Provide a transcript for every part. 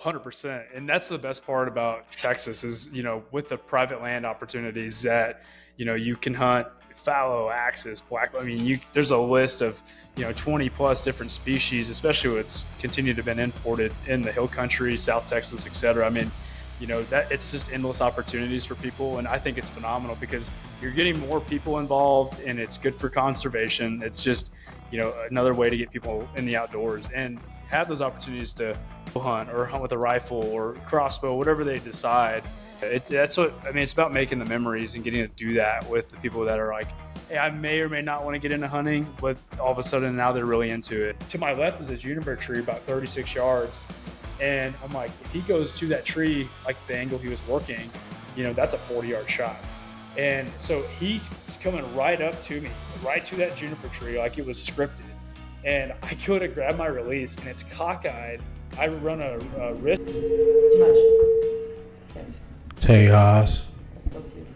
100%. And that's the best part about Texas is, with the private land opportunities that, you can hunt fallow, axis, black. I mean, there's a list of, 20 plus different species, especially what's continued to been imported in the hill country, South Texas, et cetera. I mean, that it's just endless opportunities for people. And I think it's phenomenal because you're getting more people involved and it's good for conservation. It's just, another way to get people in the outdoors and have those opportunities to hunt or hunt with a rifle or crossbow, whatever they decide. That's what I mean. It's about making the memories and getting to do that with the people that are like, hey, I may or may not want to get into hunting, but all of a sudden now they're really into it. To my left is a juniper tree about 36 yards. And I'm like, if he goes to that tree, like the angle he was working, that's a 40-yard shot. And so he's coming right up to me, right to that juniper tree, like it was scripted. And I go to grab my release, and it's cockeyed. I run a wrist. It's too much. Okay. Tejas. That's still too.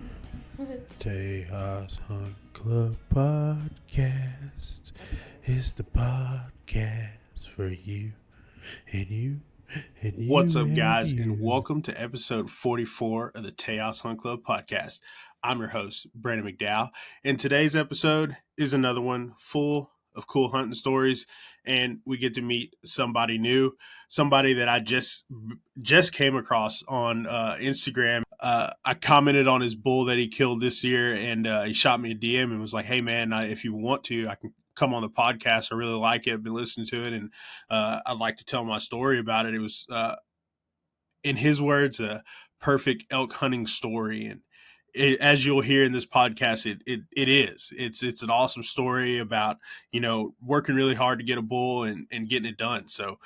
Tejas Hunt Club Podcast is the podcast for you and you and you. What's up, guys, you. and welcome to episode 44 of the Tejas Hunt Club Podcast. I'm your host, Brandon McDowell, and today's episode is another one full of cool hunting stories, and we get to meet somebody new, somebody that I just came across on Instagram. I commented on his bull that he killed this year, and he shot me a DM and was like, hey man, if you want to, I can come on the podcast. I really like it. I've been listening to it, and I'd like to tell my story about it. It was, in his words, a perfect elk hunting story, and as you'll hear in this podcast, it is. It's an awesome story about, working really hard to get a bull and getting it done. So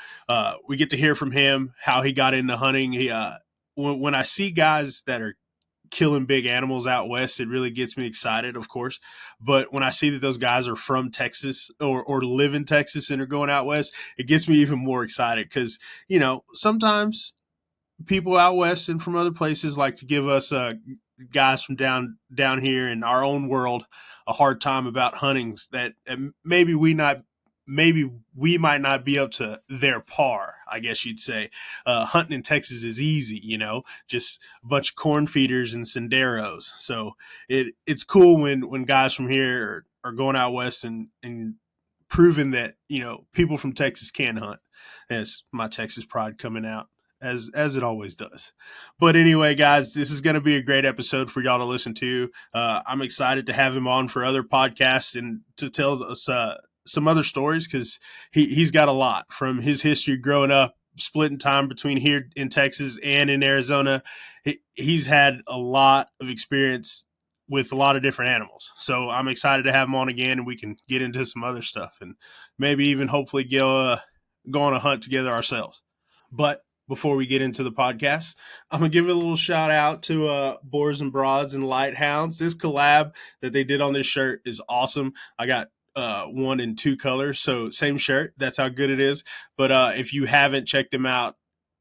we get to hear from him how he got into hunting. He when I see guys that are killing big animals out west, it really gets me excited, of course. But when I see that those guys are from Texas or live in Texas and are going out west, it gets me even more excited because, sometimes people out west and from other places like to give us guys from down here in our own world a hard time about huntings that maybe we might not be up to their par, I guess you'd say. Hunting in Texas is easy, just a bunch of corn feeders and senderos. So it's cool when guys from here are going out west and proving that, people from Texas can hunt. And it's my Texas pride coming out, as it always does. But anyway, guys, this is going to be a great episode for y'all to listen to. I'm excited to have him on for other podcasts and to tell us some other stories because he's got a lot from his history growing up, splitting time between here in Texas and in Arizona. He's had a lot of experience with a lot of different animals. So I'm excited to have him on again, and we can get into some other stuff and maybe even hopefully go on a hunt together ourselves. But before we get into the podcast, I'm going to give a little shout out to Boars and Broads and Lighthounds. This collab that they did on this shirt is awesome. I got one in two colors, so same shirt. That's how good it is. But if you haven't checked them out,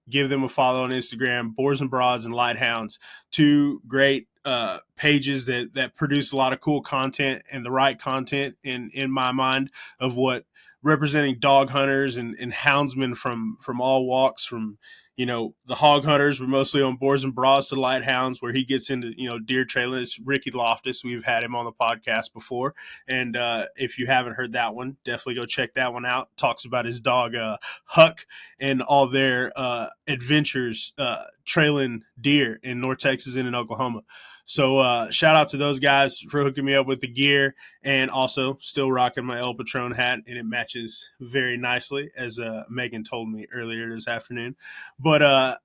give them a follow on Instagram, Boars and Broads and Lighthounds. Two great pages that produce a lot of cool content and the right content in my mind of what representing dog hunters and houndsmen from all walks, from the hog hunters. We're mostly on Boars and Broads to Lighthounds, where he gets into deer trailing. It's Ricky Loftus. We've had him on the podcast before, and if you haven't heard that one, definitely go check that one out. Talks about his dog Huck and all their adventures trailing deer in North Texas and in Oklahoma. So shout out to those guys for hooking me up with the gear, and also still rocking my El Patron hat, and it matches very nicely, as Megan told me earlier this afternoon. But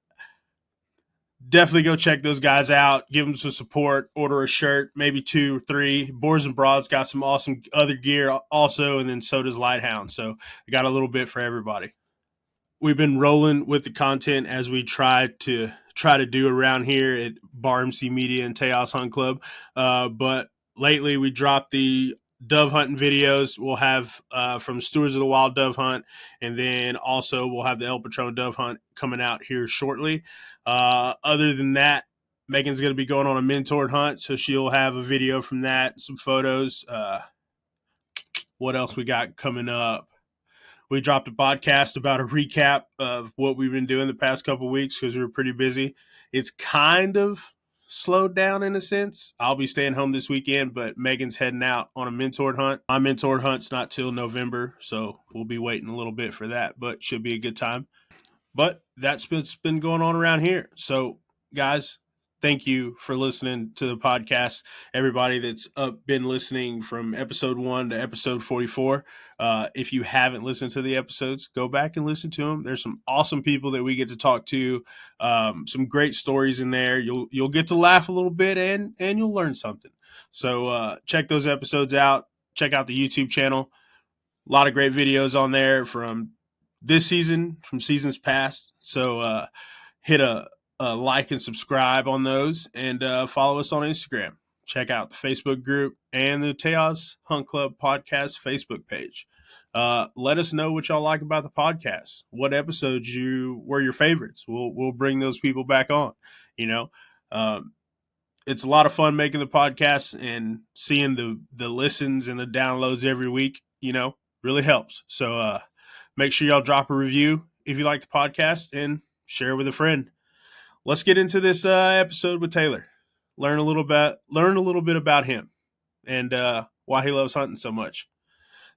definitely go check those guys out. Give them some support. Order a shirt, maybe 2 or 3. Boars and Broads got some awesome other gear also, and then so does Lighthound. So I got a little bit for everybody. We've been rolling with the content as we try to do around here at Bar MC Media and Tejas Hunt Club. But lately we dropped the dove hunting videos. We'll have from Stewards of the Wild Dove Hunt, and then also we'll have the El Patron Dove Hunt coming out here shortly. Other than that, Megan's going to be going on a mentored hunt, so she'll have a video from that, some photos. What else we got coming up? we dropped a podcast about a recap of what we've been doing the past couple of weeks because we were pretty busy. It's kind of slowed down in a sense. I'll be staying home this weekend, but Megan's heading out on a mentored hunt. My mentored hunt's not till November, so we'll be waiting a little bit for that, but should be a good time. But that's what's been going on around here. So, guys, thank you for listening to the podcast. Everybody that's been listening from episode 1 to episode 44. If you haven't listened to the episodes, go back and listen to them. There's some awesome people that we get to talk to. Some great stories in there. You'll get to laugh a little bit and you'll learn something. So check those episodes out. Check out the YouTube channel. A lot of great videos on there from this season, from seasons past. So hit a like and subscribe on those, and follow us on Instagram. Check out the Facebook group and the Tejas Hunt Club podcast Facebook page. Let us know what y'all like about the podcast. What episodes were your favorites? We'll bring those people back on. It's a lot of fun making the podcast, and seeing the listens and the downloads every week, really helps. So make sure y'all drop a review if you like the podcast and share with a friend. Let's get into this episode with Taylor. Learn a little bit about him and why he loves hunting so much.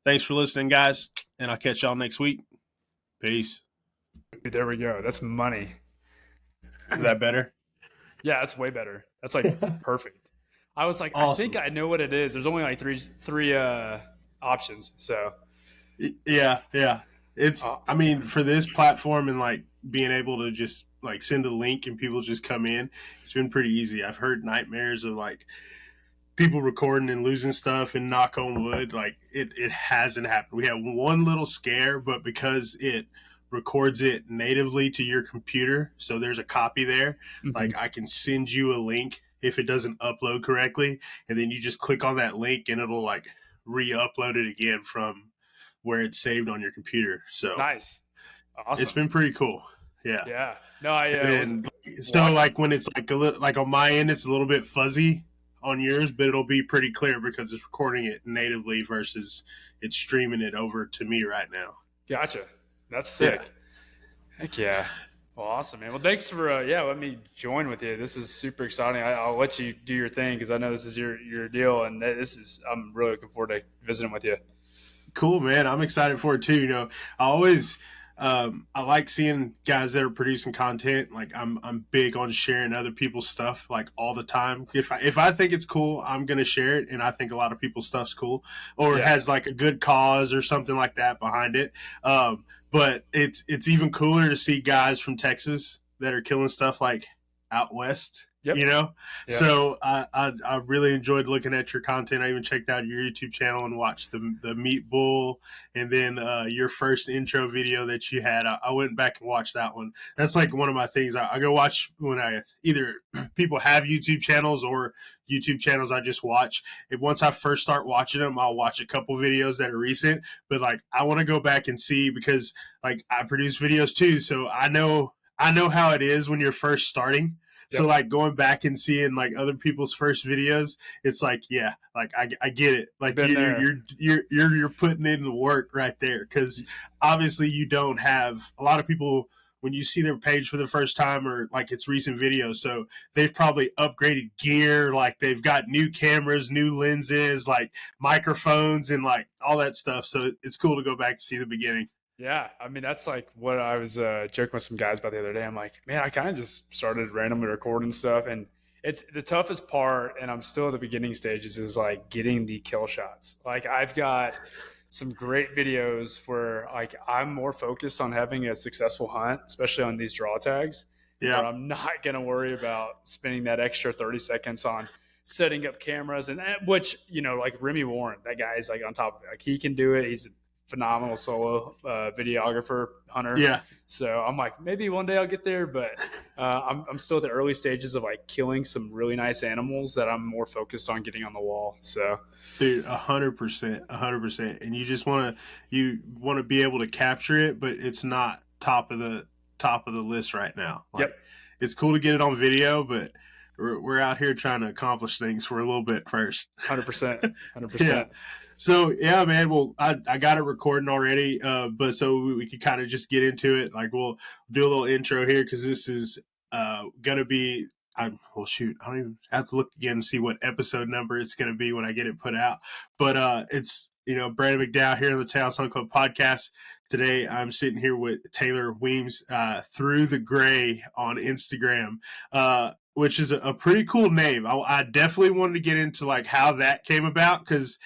Thanks for listening, guys, and I'll catch y'all next week. Peace. There we go. That's money. Is that better? Yeah, that's way better. That's like perfect. I was like, Awesome. I think I know what it is. There's only like three options. So yeah. It's I mean, for this platform and like being able to just like send a link and people just come in, it's been pretty easy. I've heard nightmares of like people recording and losing stuff, and knock on wood, like it hasn't happened. We had one little scare, but because it records it natively to your computer, so there's a copy there. Mhm. Like I can send you a link if it doesn't upload correctly, and then you just click on that link and it'll like re-upload it again from where it's saved on your computer. So nice. Awesome. It's been pretty cool. Yeah. Yeah. No, I And so like when it's like on my end, it's a little bit fuzzy on yours, but it'll be pretty clear because it's recording it natively versus it's streaming it over to me right now. Gotcha. That's sick. Yeah. Heck yeah. Well, awesome, man. Well, thanks for let me join with you. This is super exciting. I'll let you do your thing because I know this is your deal, and I'm really looking forward to visiting with you. Cool, man. I'm excited for it too. I always I like seeing guys that are producing content. Like I'm big on sharing other people's stuff like all the time. If I think it's cool, I'm gonna share it, and I think a lot of people's stuff's cool or it has like a good cause or something like that behind it. But it's even cooler to see guys from Texas that are killing stuff like out west. Yep. Yeah. So I really enjoyed looking at your content. I even checked out your YouTube channel and watched the Meat Bull, and then your first intro video that you had. I went back and watched that one. That's like one of my things. I go watch when I either people have YouTube channels or YouTube channels I just watch. And once I first start watching them, I'll watch a couple videos that are recent. But like I want to go back and see because like I produce videos too, so I know how it is when you're first starting. So like going back and seeing like other people's first videos, it's like, yeah, like I get it. Like you're putting in the work right there. Cause obviously you don't have a lot of people when you see their page for the first time or like it's recent videos. So they've probably upgraded gear. Like they've got new cameras, new lenses, like microphones and like all that stuff. So it's cool to go back to see the beginning. yeah, I mean that's like what I was joking with some guys about the other day. I'm like, man, I kind of just started randomly recording stuff, and it's the toughest part. And I'm still at the beginning stages. Is like getting the kill shots. Like I've got some great videos where like I'm more focused on having a successful hunt, especially on these draw tags. Yeah, where I'm not gonna worry about spending that extra 30 seconds on setting up cameras and which like Remy Warren, that guy is like on top of it. Like he can do it. He's phenomenal solo videographer hunter. Yeah. So I'm like, maybe one day I'll get there, but I'm still at the early stages of like killing some really nice animals that I'm more focused on getting on the wall. So, dude, 100%, and you just want to be able to capture it, but it's not top of the list right now. Like, yep. It's cool to get it on video, but we're out here trying to accomplish things for a little bit first. 100%, Yeah. 100%. So yeah, man. Well, I got it recording already, but so we could kind of just get into it. Like we'll do a little intro here because this is gonna be. Well, shoot, I don't even have to look again and see what episode number it's gonna be when I get it put out. But it's Brandon McDowell here on the Tejas Hunt Club podcast. Today I'm sitting here with Taylor Weems, Through the Gray on Instagram. Which is a pretty cool name. I definitely wanted to get into like how that came about because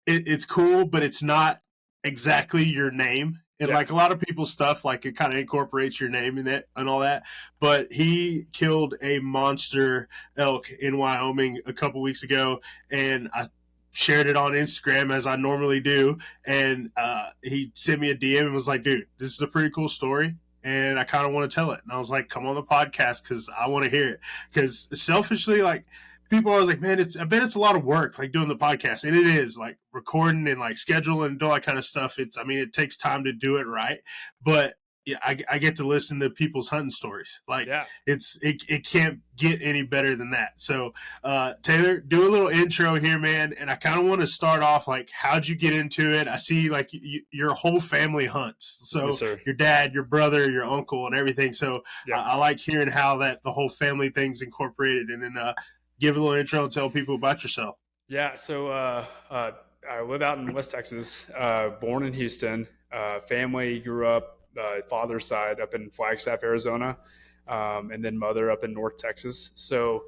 it's cool, but it's not exactly your name. And Yeah. like a lot of people's stuff, like it kind of incorporates your name in it and all that. But he killed a monster elk in Wyoming a couple weeks ago, and I shared it on Instagram as I normally do. And he sent me a DM and was like, "Dude, this is a pretty cool story." And I kind of want to tell it. And I was like, come on the podcast because I want to hear it. Because selfishly, like, people are always like, man, I bet it's a lot of work, like doing the podcast. And it is, like recording and like scheduling and all that kind of stuff. It takes time to do it right. But yeah, I get to listen to people's hunting stories. Like Yeah. it can't get any better than that. So Taylor, do a little intro here, man. And I kind of want to start off like, how'd you get into it? I see like your whole family hunts. So Yes, sir. your dad, your brother, your uncle, and everything. So Yeah. I like hearing how that the whole family thing's incorporated. And then give a little intro and tell people about yourself. Yeah, so I live out in West Texas, born in Houston. Family grew up, father's side up in Flagstaff, Arizona, and then mother up in North Texas. So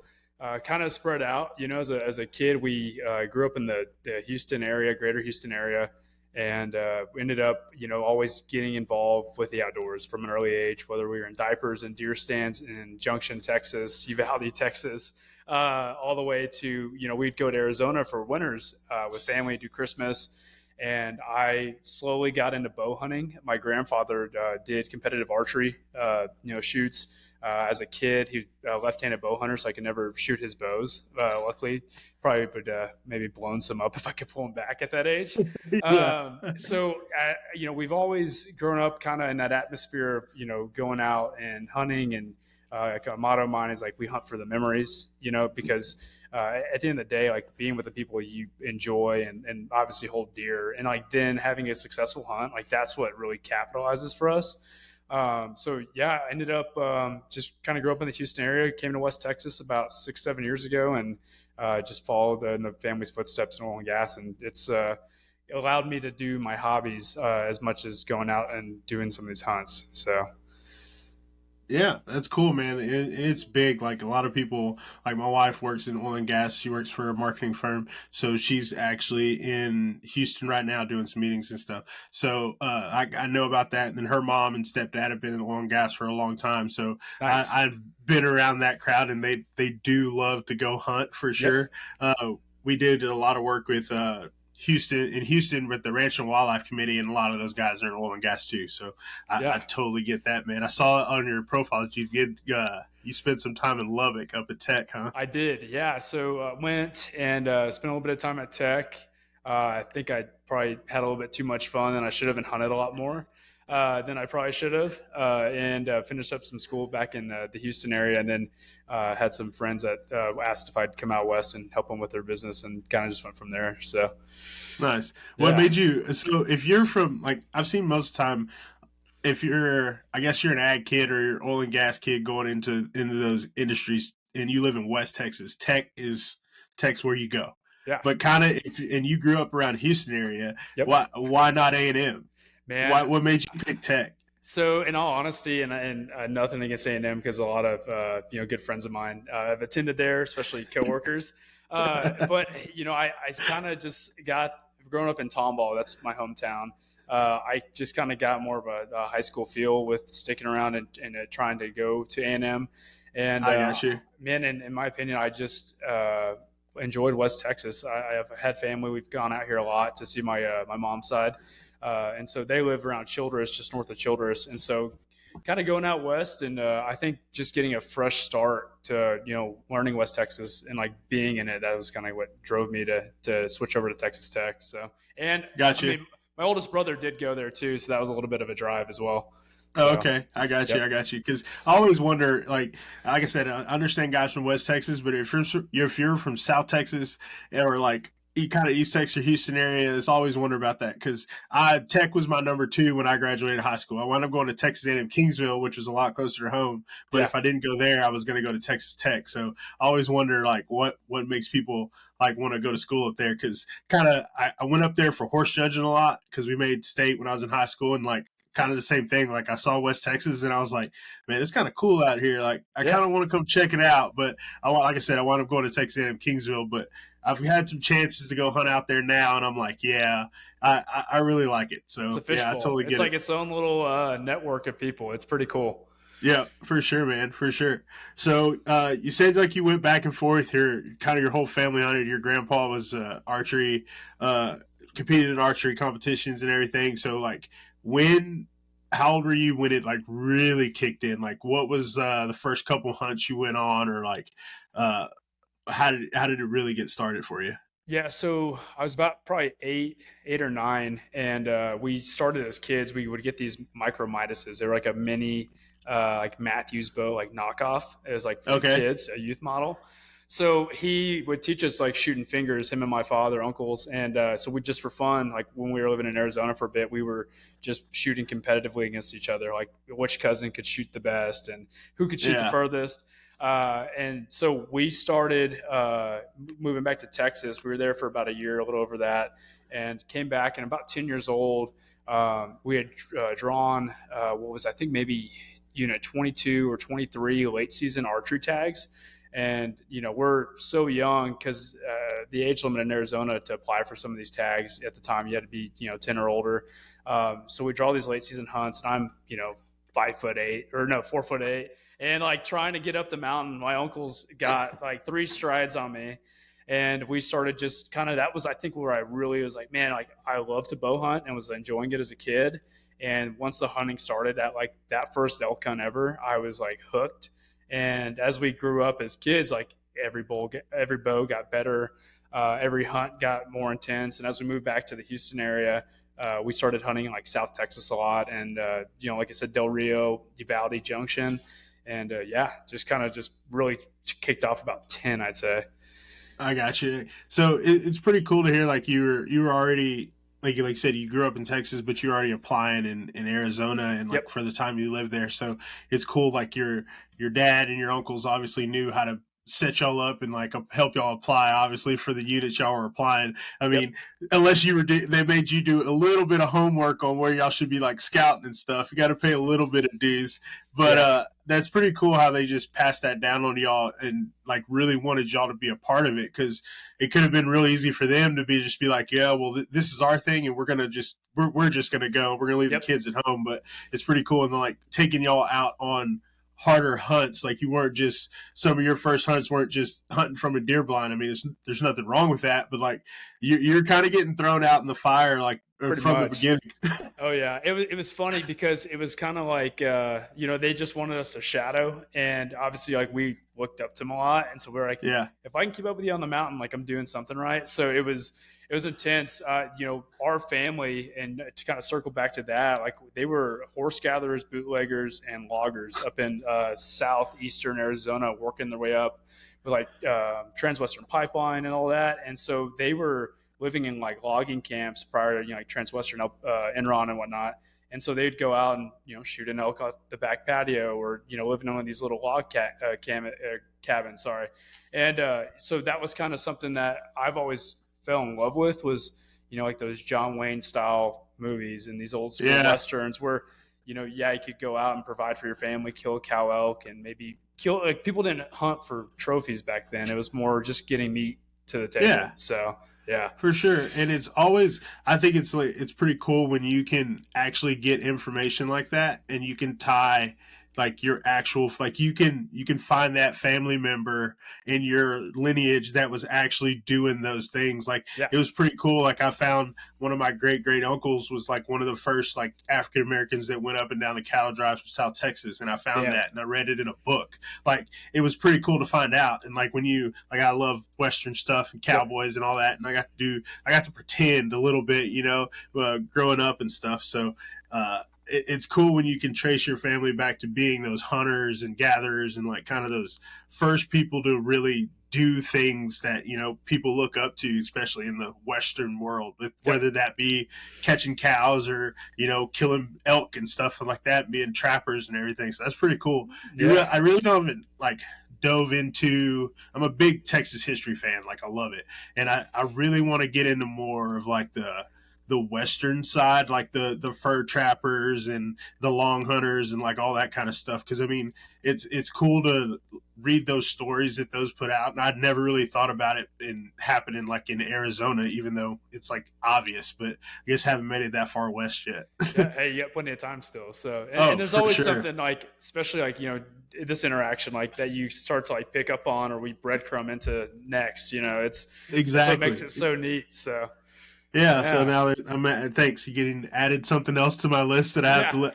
kind of spread out. As a kid, we grew up in the Houston area, greater Houston area, and ended up, always getting involved with the outdoors from an early age, whether we were in diapers and deer stands in Junction, Texas, Uvalde, Texas, all the way to, we'd go to Arizona for winters with family, do Christmas. And I slowly got into bow hunting. My grandfather did competitive archery, shoots. As a kid, he left-handed bow hunter, so I could never shoot his bows. Luckily, probably would maybe blown some up if I could pull them back at that age. We've always grown up kind of in that atmosphere of, going out and hunting, and like a motto of mine is like, we hunt for the memories, because at the end of the day, like being with the people you enjoy and obviously hold dear, and like then having a successful hunt, like that's what really capitalizes for us. I ended up just kind of grew up in the Houston area, came to West Texas about 6-7 years ago, and just followed in the family's footsteps in oil and gas. And it's allowed me to do my hobbies as much as going out and doing some of these hunts. So. Yeah, that's cool, man. It's big. Like a lot of people, like my wife works in oil and gas. She works for a marketing firm. So she's actually in Houston right now doing some meetings and stuff. So I know about that. And then her mom and stepdad have been in oil and gas for a long time. So Nice. I've been around that crowd, and they do love to go hunt for sure. Yep. We did a lot of work with Houston with the Ranch and Wildlife Committee, and a lot of those guys are in oil and gas too. So I totally get that, man. I saw on your profile that you spent some time in Lubbock up at Tech, huh? I did, yeah. So went and spent a little bit of time at Tech. I think I probably had a little bit too much fun, and I should have been hunted a lot more than I probably should have, and finished up some school back in the Houston area, and then had some friends that asked if I'd come out west and help them with their business, and kind of just went from there. So nice. What made you? So if you're from, like, I've seen most of the time, I guess you're an ag kid or you're oil and gas kid going into those industries, and you live in West Texas. Tech's where you go. Yeah. But kind of, and you grew up around Houston area. Yep. Why not A&M? Man, what made you pick Tech? So, in all honesty, and nothing against A&M, because a lot of good friends of mine have attended there, especially coworkers. But I kind of just got growing up in Tomball. That's my hometown. I just kind of got more of a high school feel with sticking around and trying to go to A&M. And I got you. Man, in my opinion, I just enjoyed West Texas. I have had family. We've gone out here a lot to see my mom's side. And so they live around Childress, just north of Childress. And so kind of going out west, and I think just getting a fresh start to, learning West Texas and like being in it, that was kind of what drove me to switch over to Texas Tech. So, and got you. My oldest brother did go there too, so that was a little bit of a drive as well. Oh, So, okay, I got you. yep. I got you. Because I always wonder, like I said, I understand guys from West Texas, but if you're from South Texas or like kind of East Texas or Houston area, it's always wonder about that. Because I Tech was my number two when I graduated high school. I wound up going to Texas A&M Kingsville, which was a lot closer to home. But Yeah. if I didn't go there, I was going to go to Texas Tech. So I always wonder like what makes people like want to go to school up there. Because I went up there for horse judging a lot because we made state when I was in high school, and like kind of the same thing. Like I saw West Texas and I was like, man, it's kind of cool out here. Like I Yeah. kind of want to come check it out. But like I said, I wound up going to Texas A&M Kingsville. But I've had some chances to go hunt out there now, and I'm like, yeah, I really like it. It's So a yeah, I fishbowl. totally It's get like it. its own little network of people. It's pretty cool. Yeah, for sure, man, for sure. So you said like you went back and forth here, kind of your whole family hunted. Your grandpa was archery, uh, competed in archery competitions and everything. So like when how old were you when it like really kicked in? Like what was the first couple hunts you went on, or like uh, how did it really get started for you? Yeah, so I was about probably 8 or 9, and we started as kids. We would get these micro Midases. They were like a mini, like Matthews bow, like knockoff. It was like for the Okay, kids, a youth model. So he would teach us like shooting fingers, him and my father, uncles, and so we just for fun, like when we were living in Arizona for a bit, we were just shooting competitively against each other, like which cousin could shoot the best and who could shoot the yeah, furthest. And so we started moving back to Texas. We were there for about a year, a little over that, and came back. And about 10 years old, we had drawn what was I think maybe 22 or 23 late season archery tags. And we're so young because the age limit in Arizona to apply for some of these tags at the time you had to be 10 or older. So we draw these late season hunts, and I'm 5'8" or no 4'8", and like trying to get up the mountain. My uncle's got like 3 strides on me, and we started just kind of, that was I think where I really was like, man, like I love to bow hunt and was enjoying it as a kid. And once the hunting started, at like that first elk hunt ever, I was like hooked. And as we grew up as kids, like every bow got better, every hunt got more intense. And as we moved back to the Houston area, we started hunting in like South Texas a lot, and like I said, Del Rio, Uvalde Junction, and yeah, just kind of just really kicked off about 10, I'd say. I got you. So it's pretty cool to hear like you were already like you said you grew up in Texas, but you're already applying in Arizona and like Yep. for the time you lived there. So it's cool like your dad and your uncles obviously knew how to set y'all up and like help y'all apply obviously for the units y'all were applying. I Yep. mean, unless they made you do a little bit of homework on where y'all should be like scouting and stuff. You got to pay a little bit of dues, but Yeah. that's pretty cool how they just passed that down on y'all and like really wanted y'all to be a part of it, because it could have been really easy for them to be like, yeah, well, this is our thing and we're just gonna go, we're gonna leave the Yep. kids at home. But it's pretty cool, and like taking y'all out on harder hunts. Like you weren't just some of your first hunts weren't just hunting from a deer blind. I mean, there's nothing wrong with that, but like you're kind of getting thrown out in the fire like Pretty from the much. beginning. Oh yeah, it was funny because it was kind of like they just wanted us to shadow, and obviously like we looked up to them a lot, and so we were like, Yeah, if I can keep up with you on the mountain, like I'm doing something right. So it was intense. Our family, and to kind of circle back to that, like they were horse gatherers, bootleggers, and loggers up in southeastern Arizona, working their way up with like Transwestern Pipeline and all that, and so they were living in like logging camps prior to like Transwestern Enron and whatnot. And so they'd go out and shoot an elk off the back patio, or living in one of these little cabins. Sorry, and so that was kind of something that I've always fell in love with, was like those John Wayne style movies and these old school yeah, westerns where yeah, you could go out and provide for your family, kill a cow elk, and maybe kill, like people didn't hunt for trophies back then. It was more just getting meat to the table. yeah. So yeah. For sure. And it's always, I think it's like, it's pretty cool when you can actually get information like that and you can tie like your actual, like you can find that family member in your lineage that was actually doing those things. Like Yeah. it was pretty cool. Like I found one of my great great uncles was like one of the first like African Americans that went up and down the cattle drives from South Texas. And I found Damn. that and I read it in a book. Like it was pretty cool to find out. And like when you, like I love Western stuff and Yep. cowboys and all that. And I got to pretend a little bit, growing up and stuff. So, it's cool when you can trace your family back to being those hunters and gatherers and like kind of those first people to really do things that people look up to, especially in the Western world, whether that be catching cows or killing elk and stuff like that, being trappers and everything. So that's pretty cool. I really haven't like dove into. I'm a big Texas history fan, like I love it, and I really want to get into more of like the Western side, like the fur trappers and the long hunters and like all that kind of stuff. Because I mean, it's cool to read those stories that those put out, and I'd never really thought about it happening like in Arizona, even though it's like obvious. But I guess haven't made it that far west yet. Yeah, hey, you got plenty of time still. So, and there's always something like, especially like this interaction like that you start to like pick up on, or we breadcrumb into next. It's exactly what makes it so neat. So. Yeah, so now that I'm thanks, you're getting added something else to my list that I have to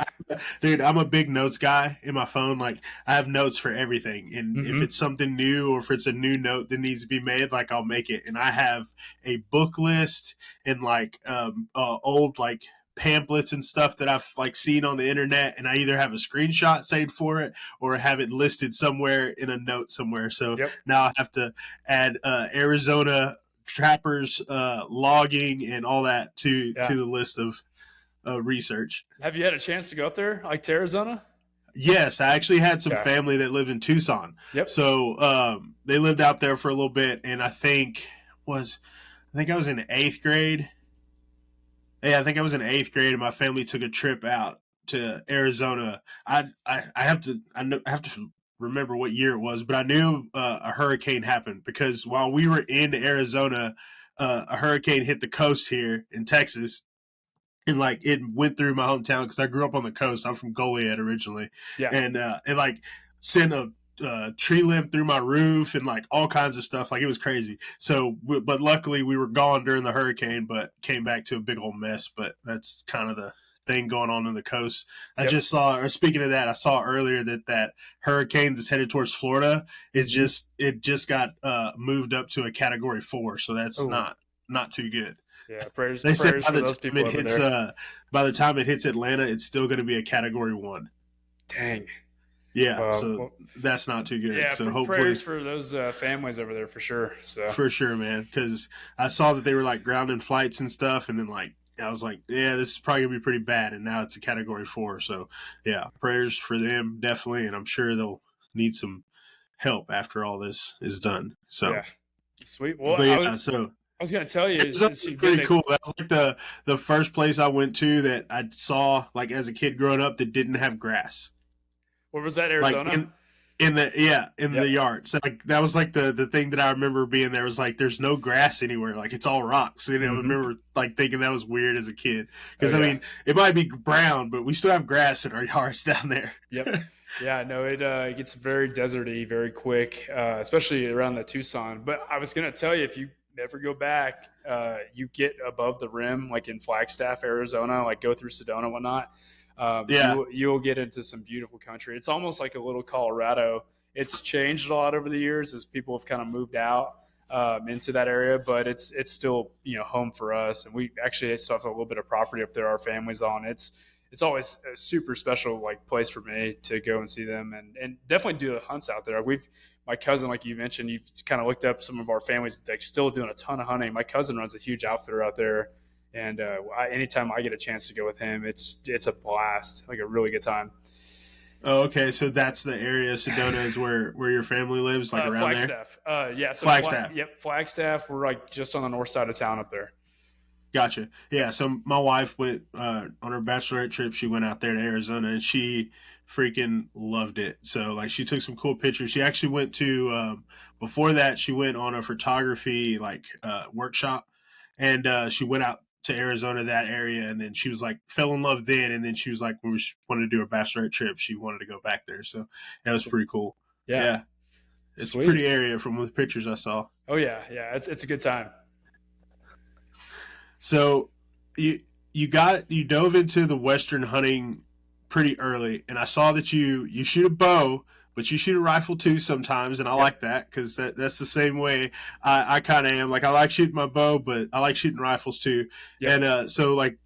dude, I'm a big notes guy in my phone. Like I have notes for everything. And if it's something new or if it's a new note that needs to be made, like I'll make it. And I have a book list and like old like pamphlets and stuff that I've like seen on the internet, and I either have a screenshot saved for it or have it listed somewhere in a note somewhere. So now I have to add Arizona trappers logging and all that to the list of research. Have you had a chance to go up there, like to Arizona? Yes, I actually had some family that lived in Tucson. So they lived out there for a little bit, and I think I was in 8th grade. Yeah, I think I was in 8th grade, and my family took a trip out to Arizona. I have to remember what year it was, but I knew a hurricane happened because while we were in Arizona, a hurricane hit the coast here in Texas, and like it went through my hometown because I grew up on the coast. I'm from Goliad originally, and it like sent a tree limb through my roof and like all kinds of stuff. Like it was crazy. So, but luckily we were gone during the hurricane, but came back to a big old mess. But that's kind of the thing going on in the coast. I just saw, or speaking of that, I saw earlier that hurricane that's headed towards Florida, it just got moved up to a Category 4, so that's not too good. Yeah, prayers said for those people over there. By the time it hits Atlanta, it's still going to be a Category 1. Dang. Yeah, so that's not too good. Yeah, so hopefully, prayers for those families over there for sure. So for sure, man, because I saw that they were like grounding flights and stuff, and then like I was like, yeah, this is probably gonna be pretty bad, and now it's a Category 4. So yeah, prayers for them definitely, and I'm sure they'll need some help after all this is done. So sweet. Well, I was gonna tell you, it's pretty cool. That was like the first place I went to that I saw like as a kid growing up that didn't have grass. Where was that, Arizona? Like in the yard. So like that was like the thing that I remember being there was like there's no grass anywhere. Like it's all rocks. I remember like thinking that was weird as a kid because I mean it might be brown, but we still have grass in our yards down there. Yeah, no, it gets very deserty very quick, especially around the Tucson. But I was gonna tell you, if you never go back, you get above the rim, like in Flagstaff, Arizona, like go through Sedona and whatnot. You'll get into some beautiful country. It's almost like a little Colorado. It's changed a lot over the years as people have kind of moved out into that area, but it's still home for us. And we actually still have a little bit of property up there our family's on. It's always a super special like place for me to go and see them and definitely do the hunts out there. My cousin, like you mentioned, you've kind of looked up some of our families like still doing a ton of hunting. My cousin runs a huge outfitter out there. And anytime I get a chance to go with him, it's a blast, like a really good time. Oh, okay. So that's the area. Sedona is where your family lives, like around Flagstaff. there? So Flagstaff. Flagstaff. We're like just on the north side of town up there. Gotcha. Yeah, so my wife went on her bachelorette trip. She went out there to Arizona, and she freaking loved it. So, like, she took some cool pictures. She actually went to, before that, she went on a photography, like, workshop, and she went out to Arizona, that area, and then she was like fell in love then, and then she was like when we wanted to do a bachelorette trip, she wanted to go back there. So that was pretty cool. Yeah. It's Sweet. A pretty area from the pictures I saw. Oh yeah, it's a good time. So you dove into the Western hunting pretty early, and I saw that you shoot a bow, but you shoot a rifle too sometimes, and I like that because that's the same way I kind of am. Like I like shooting my bow, but I like shooting rifles too. And so like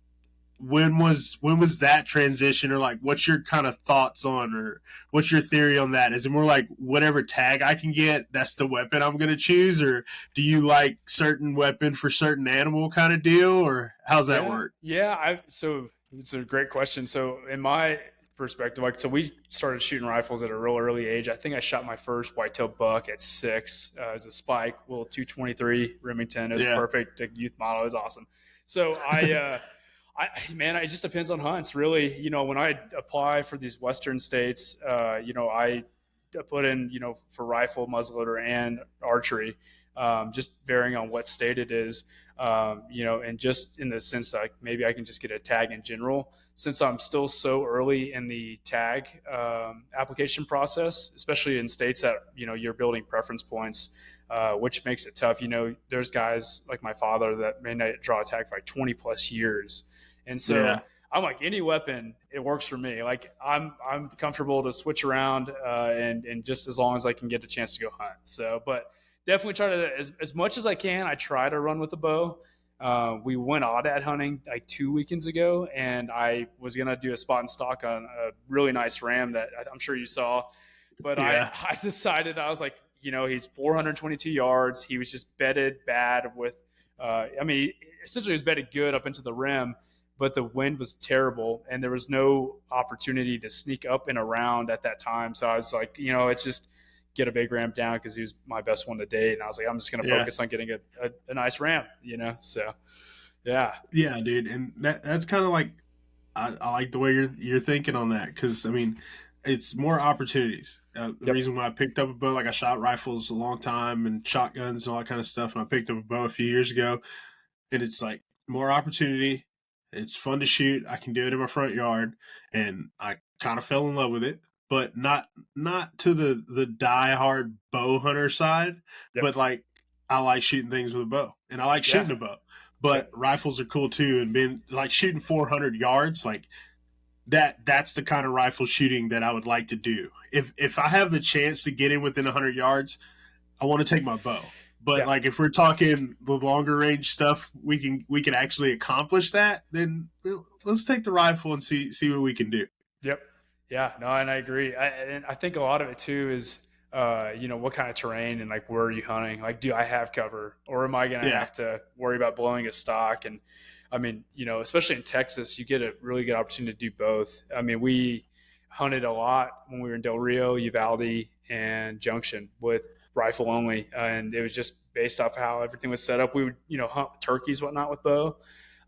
when was that transition, or like what's your kind of thoughts on, or what's your theory on that? Is it more like whatever tag I can get, that's the weapon I'm going to choose, or do you like certain weapon for certain animal kind of deal, or how's that Yeah, work? yeah. So it's a great question. So in my perspective, like, so we started shooting rifles at a real early age. I think I shot my first whitetail buck at 6 as a spike, little 223 Remington. It was Yeah, perfect. The youth model. It was awesome. So man, it just depends on hunts, really. When I apply for these Western states, I put in, for rifle, muzzleloader, and archery, just varying on what state it is. And just in the sense that, like, maybe I can just get a tag in general, since I'm still so early in the tag application process, especially in states that, you're building preference points, which makes it tough. There's guys like my father that may not draw a tag for like 20 plus years. And yeah, so I'm like, any weapon, it works for me. Like, I'm comfortable to switch around, and just as long as I can get a chance to go hunt. So, but definitely try to, as much as I can, I try to run with a bow. We went aoudad hunting like 2 weekends ago, and I was gonna do a spot and stalk on a really nice ram that I'm sure you saw. But I yeah, I decided, I was like, he's 422 yards. He was just bedded bad with, I mean, essentially he was bedded good up into the rim, but the wind was terrible, and there was no opportunity to sneak up and around at that time. So I was like, it's just get a big ram down, because he was my best one to date. And I was like, I'm just going to yeah. focus on getting a nice ram, So, yeah. Yeah, dude, and that's kind of like, I like the way you're thinking on that, because I mean, it's more opportunities. The Yep. reason why I picked up a bow, like I shot rifles a long time and shotguns and all that kind of stuff, and I picked up a bow a few years ago, and it's like more opportunity. It's fun to shoot. I can do it in my front yard, and I kind of fell in love with it, but not to the die hard bow hunter side, Yep. but like I like shooting things with a bow, and I like Yeah. shooting a bow. But Yep. rifles are cool too, and being like shooting 400 yards, like that's the kind of rifle shooting that I would like to do. If I have the chance to get in within 100 yards, I want to take my bow. But Yeah. like if we're talking the longer range stuff, we can actually accomplish that. Then let's take the rifle and see what we can do. Yep. Yeah. No, and I agree. And I think a lot of it too is, what kind of terrain, and like, where are you hunting? Like, do I have cover, or am I going to Yeah, have to worry about blowing a stock? And I mean, especially in Texas, you get a really good opportunity to do both. I mean, we hunted a lot when we were in Del Rio, Uvalde, and Junction with rifle only, and it was just based off of how everything was set up. We would, hunt turkeys, whatnot, with bow,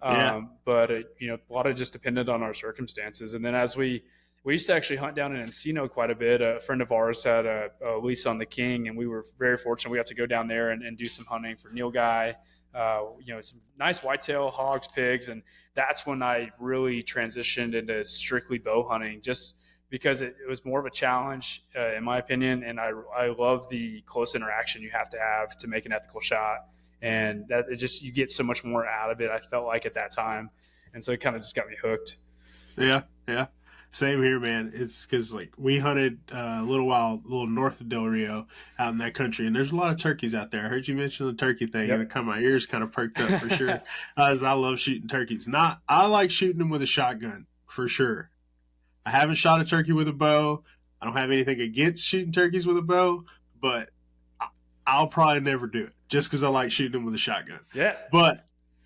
yeah, but a lot of just depended on our circumstances. And then as we used to actually hunt down in Encino quite a bit. A friend of ours had a lease on the King, and we were very fortunate. We got to go down there and do some hunting for Neil Guy, some nice whitetail, hogs, pigs. And that's when I really transitioned into strictly bow hunting, just because it was more of a challenge, in my opinion. And I love the close interaction you have to make an ethical shot. And that, it just, you get so much more out of it, I felt like, at that time. And so it kind of just got me hooked. yeah, yeah. Same here, man. It's because like we hunted a little north of Del Rio, out in that country, and there's a lot of turkeys out there. I heard you mention the turkey thing, and Yep. it kind of my ears kind of perked up for sure. As I love shooting turkeys. Not I like shooting them with a shotgun for sure. I haven't shot a turkey with a bow. I don't have anything against shooting turkeys with a bow, but I'll probably never do it just because I like shooting them with a shotgun. Yeah. But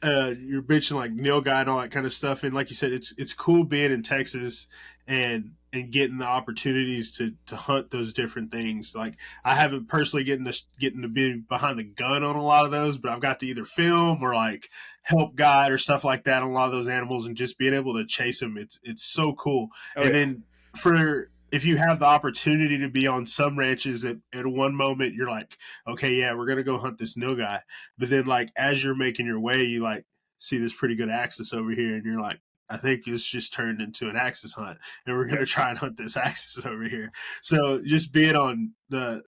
you're bitching like Neil Guy and all that kind of stuff, and like you said, it's cool being in Texas and getting the opportunities to hunt those different things. Like I haven't personally getting to be behind the gun on a lot of those, but I've got to either film or like help guide or stuff like that on a lot of those animals, and just being able to chase them. It's so cool. Oh, And yeah. then for if you have the opportunity to be on some ranches at one moment, you're like, okay, yeah, we're gonna go hunt this Neil Guy. But then like as you're making your way, you like see this pretty good axis over here, and you're like, I think it's just turned into an axis hunt, and we're gonna Yep. try and hunt this axis over here. So just being on the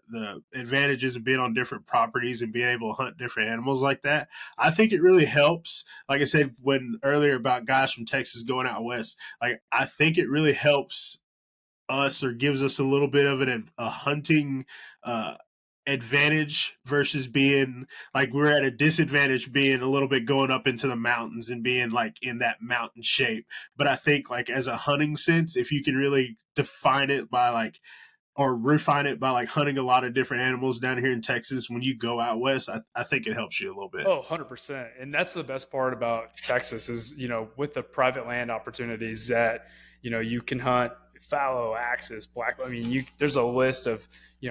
advantages of being on different properties and being able to hunt different animals like that, I think it really helps. Like I said when earlier about guys from Texas going out west, like I think it really helps us or gives us a little bit of a hunting advantage versus being like we're at a disadvantage being a little bit going up into the mountains and being like in that mountain shape. But I think like as a hunting sense, if you can really define it by like or refine it by like hunting a lot of different animals down here in Texas, when you go out west, I think it helps you a little bit. Oh, 100%. And that's the best part about Texas is, with the private land opportunities that, you can hunt fallow, axis, black. I mean, there's a list of,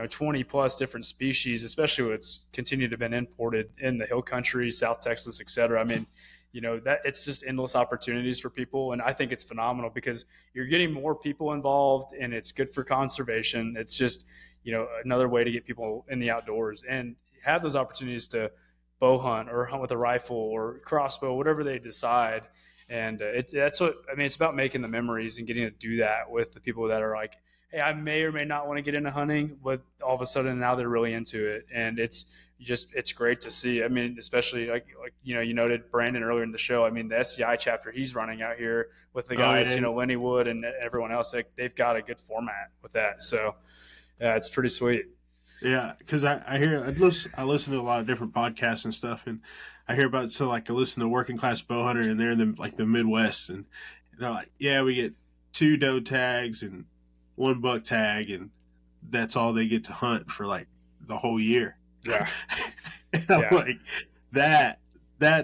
20 plus different species, especially what's continued to been imported in the hill country, South Texas, et cetera. I mean, that it's just endless opportunities for people. And I think it's phenomenal because you're getting more people involved and it's good for conservation. It's just, another way to get people in the outdoors and have those opportunities to bow hunt or hunt with a rifle or crossbow, whatever they decide. And that's what I mean. It's about making the memories and getting to do that with the people that are like, hey, I may or may not want to get into hunting, but all of a sudden now they're really into it, and it's great to see. I mean, especially like you noted Brandon earlier in the show. I mean, the SCI chapter he's running out here with the guys, Lenny Wood and everyone else. Like they've got a good format with that. So yeah, it's pretty sweet. Yeah, because I listen to a lot of different podcasts and stuff, and I hear about I listen to Working Class Bow Hunter, and they're in the Midwest, and they're like, yeah, we get 2 doe tags and 1 buck tag, and that's all they get to hunt for like the whole year. Yeah, and I'm like that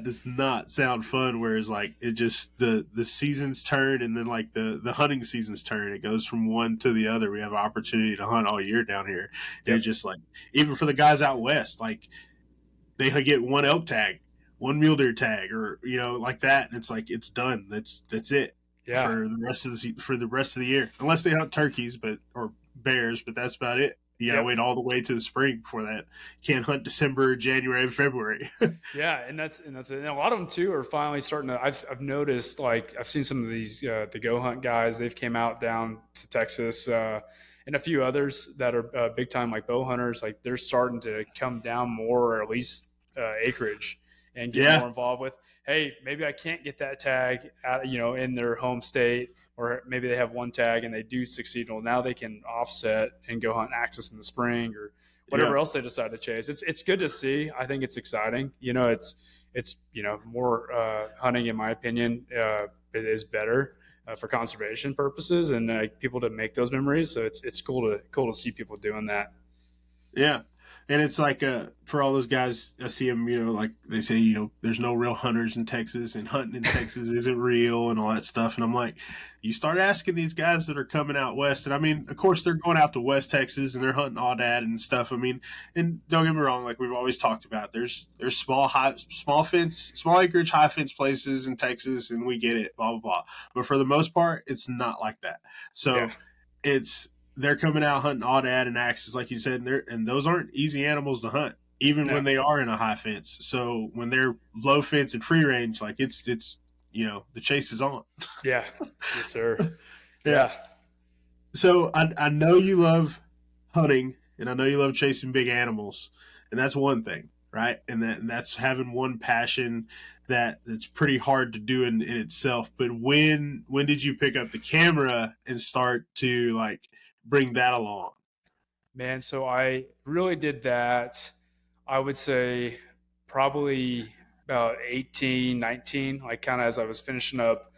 does not sound fun. Whereas like it just the seasons turn, and then like the hunting seasons turn. It goes from one to the other. We have opportunity to hunt all year down here. Yep. It's just like even for the guys out west, like they get 1 elk tag, 1 mule deer tag, or like that, and it's like it's done. That's it. Yeah. For the rest of the year, unless they hunt turkeys, or bears, but that's about it. You gotta wait all the way to the spring before that. You can't hunt December, January, and February. Yeah, and that's it. And a lot of them too are finally starting to. I've noticed, like I've seen some of these the Go Hunt guys. They've came out down to Texas, and a few others that are big time like bow hunters. Like they're starting to come down more, or at least acreage, and get more involved with. Hey, maybe I can't get that tag out, in their home state, or maybe they have 1 tag and they do succeed. Well, now they can offset and go hunt axis in the spring or whatever else they decide to chase. It's good to see. I think it's exciting. It's more hunting, in my opinion, it is better for conservation purposes and people to make those memories. So it's cool to see people doing that. Yeah. And it's like for all those guys, I see them, like they say, there's no real hunters in Texas and hunting in Texas isn't real and all that stuff. And I'm like, you start asking these guys that are coming out west. And I mean, of course, they're going out to West Texas and they're hunting all that and stuff. I mean, and don't get me wrong, like we've always talked about, there's small acreage, high fence places in Texas, and we get it, blah, blah, blah. But for the most part, it's not like that. So they're coming out hunting aoudad and axes, like you said, and those aren't easy animals to hunt, even when they are in a high fence. So when they're low fence and free range, like it's the chase is on. Yeah, yes, sir. Yeah. So I know you love hunting, and I know you love chasing big animals, and that's one thing, right? And that's having one passion that's pretty hard to do in itself. But when did you pick up the camera and start to like bring that along? Man, so I really did that, I would say probably about 18, 19, like kind of as I was finishing up,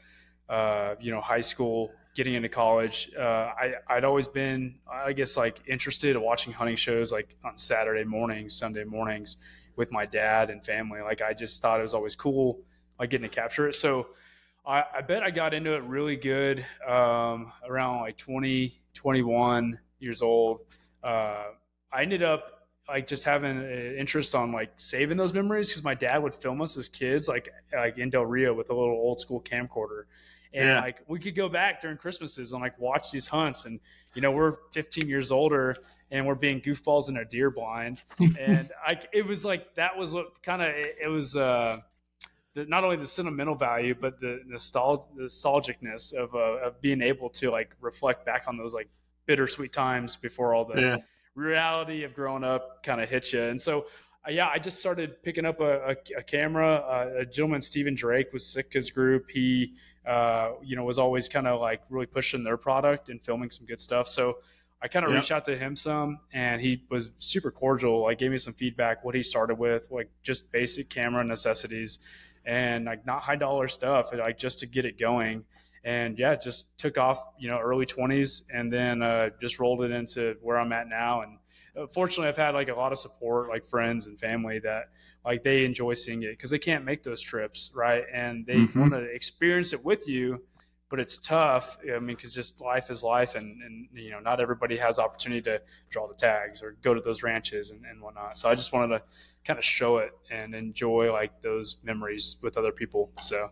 high school, getting into college. I'd always been, I guess, like interested in watching hunting shows like on Saturday mornings, Sunday mornings with my dad and family. Like I just thought it was always cool, like getting to capture it. So I bet I got into it really good around like 20, 21 years old. I ended up like just having an interest on like saving those memories because my dad would film us as kids like in Del Rio with a little old school camcorder, and like we could go back during Christmases and like watch these hunts, and we're 15 years older and we're being goofballs in a deer blind, and it was like that was what kind of it was. Not only the sentimental value, but the nostalgicness of being able to like reflect back on those like bittersweet times before all the reality of growing up kind of hits you. And so, I just started picking up a camera. A gentleman, Stephen Drake, was Sitka's group. He, was always kind of like really pushing their product and filming some good stuff. So I kind of Yep. reached out to him some, and he was super cordial. Like gave me some feedback, what he started with, like just basic camera necessities, and like not high dollar stuff, like just to get it going. And yeah, just took off, early 20s, and then just rolled it into where I'm at now. And fortunately, I've had like a lot of support, like friends and family that like they enjoy seeing it because they can't make those trips, right? And they Mm-hmm. want to experience it with you, but it's tough. I mean, because just life is life, and not everybody has opportunity to draw the tags or go to those ranches and whatnot. So I just wanted to kind of show it and enjoy like those memories with other people. So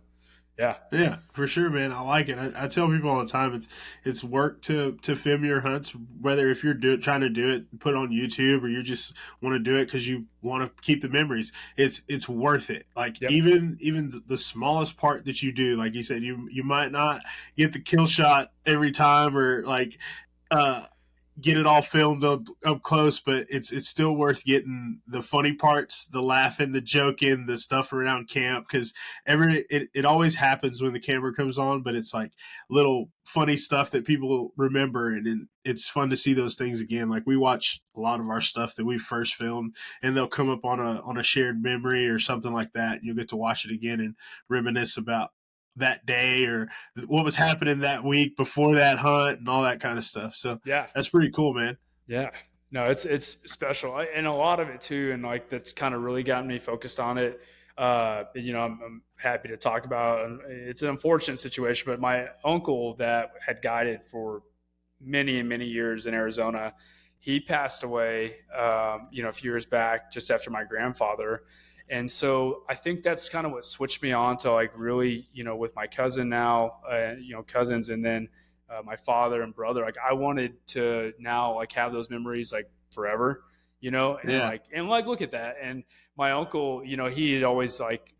yeah. Yeah, for sure, man. I like it. I tell people all the time it's work to film your hunts, whether if you're trying to do it, put it on YouTube, or you just want to do it because you want to keep the memories. It's worth it. Like Yep. even the smallest part that you do, like you said, you might not get the kill shot every time, or like uh get it all filmed up close, but it's still worth getting the funny parts, the laughing, the joking, the stuff around camp, because it always happens when the camera comes on, but it's like little funny stuff that people remember, and it's fun to see those things again. Like we watch a lot of our stuff that we first filmed, and they'll come up on a shared memory or something like that, and you'll get to watch it again and reminisce about that day or what was happening that week before that hunt and all that kind of stuff. So Yeah. that's pretty cool, man. Yeah. No, it's special, and a lot of it too, and like that's kind of really gotten me focused on it. I'm happy to talk about. And it's an unfortunate situation, but my uncle that had guided for many and many years in Arizona, he passed away. A few years back, just after my grandfather, and so I think that's kind of what switched me on to like really, with my cousin now, cousins, and then my father and brother. Like I wanted to now like have those memories like forever, and Yeah. like look at that. And my uncle, he had always like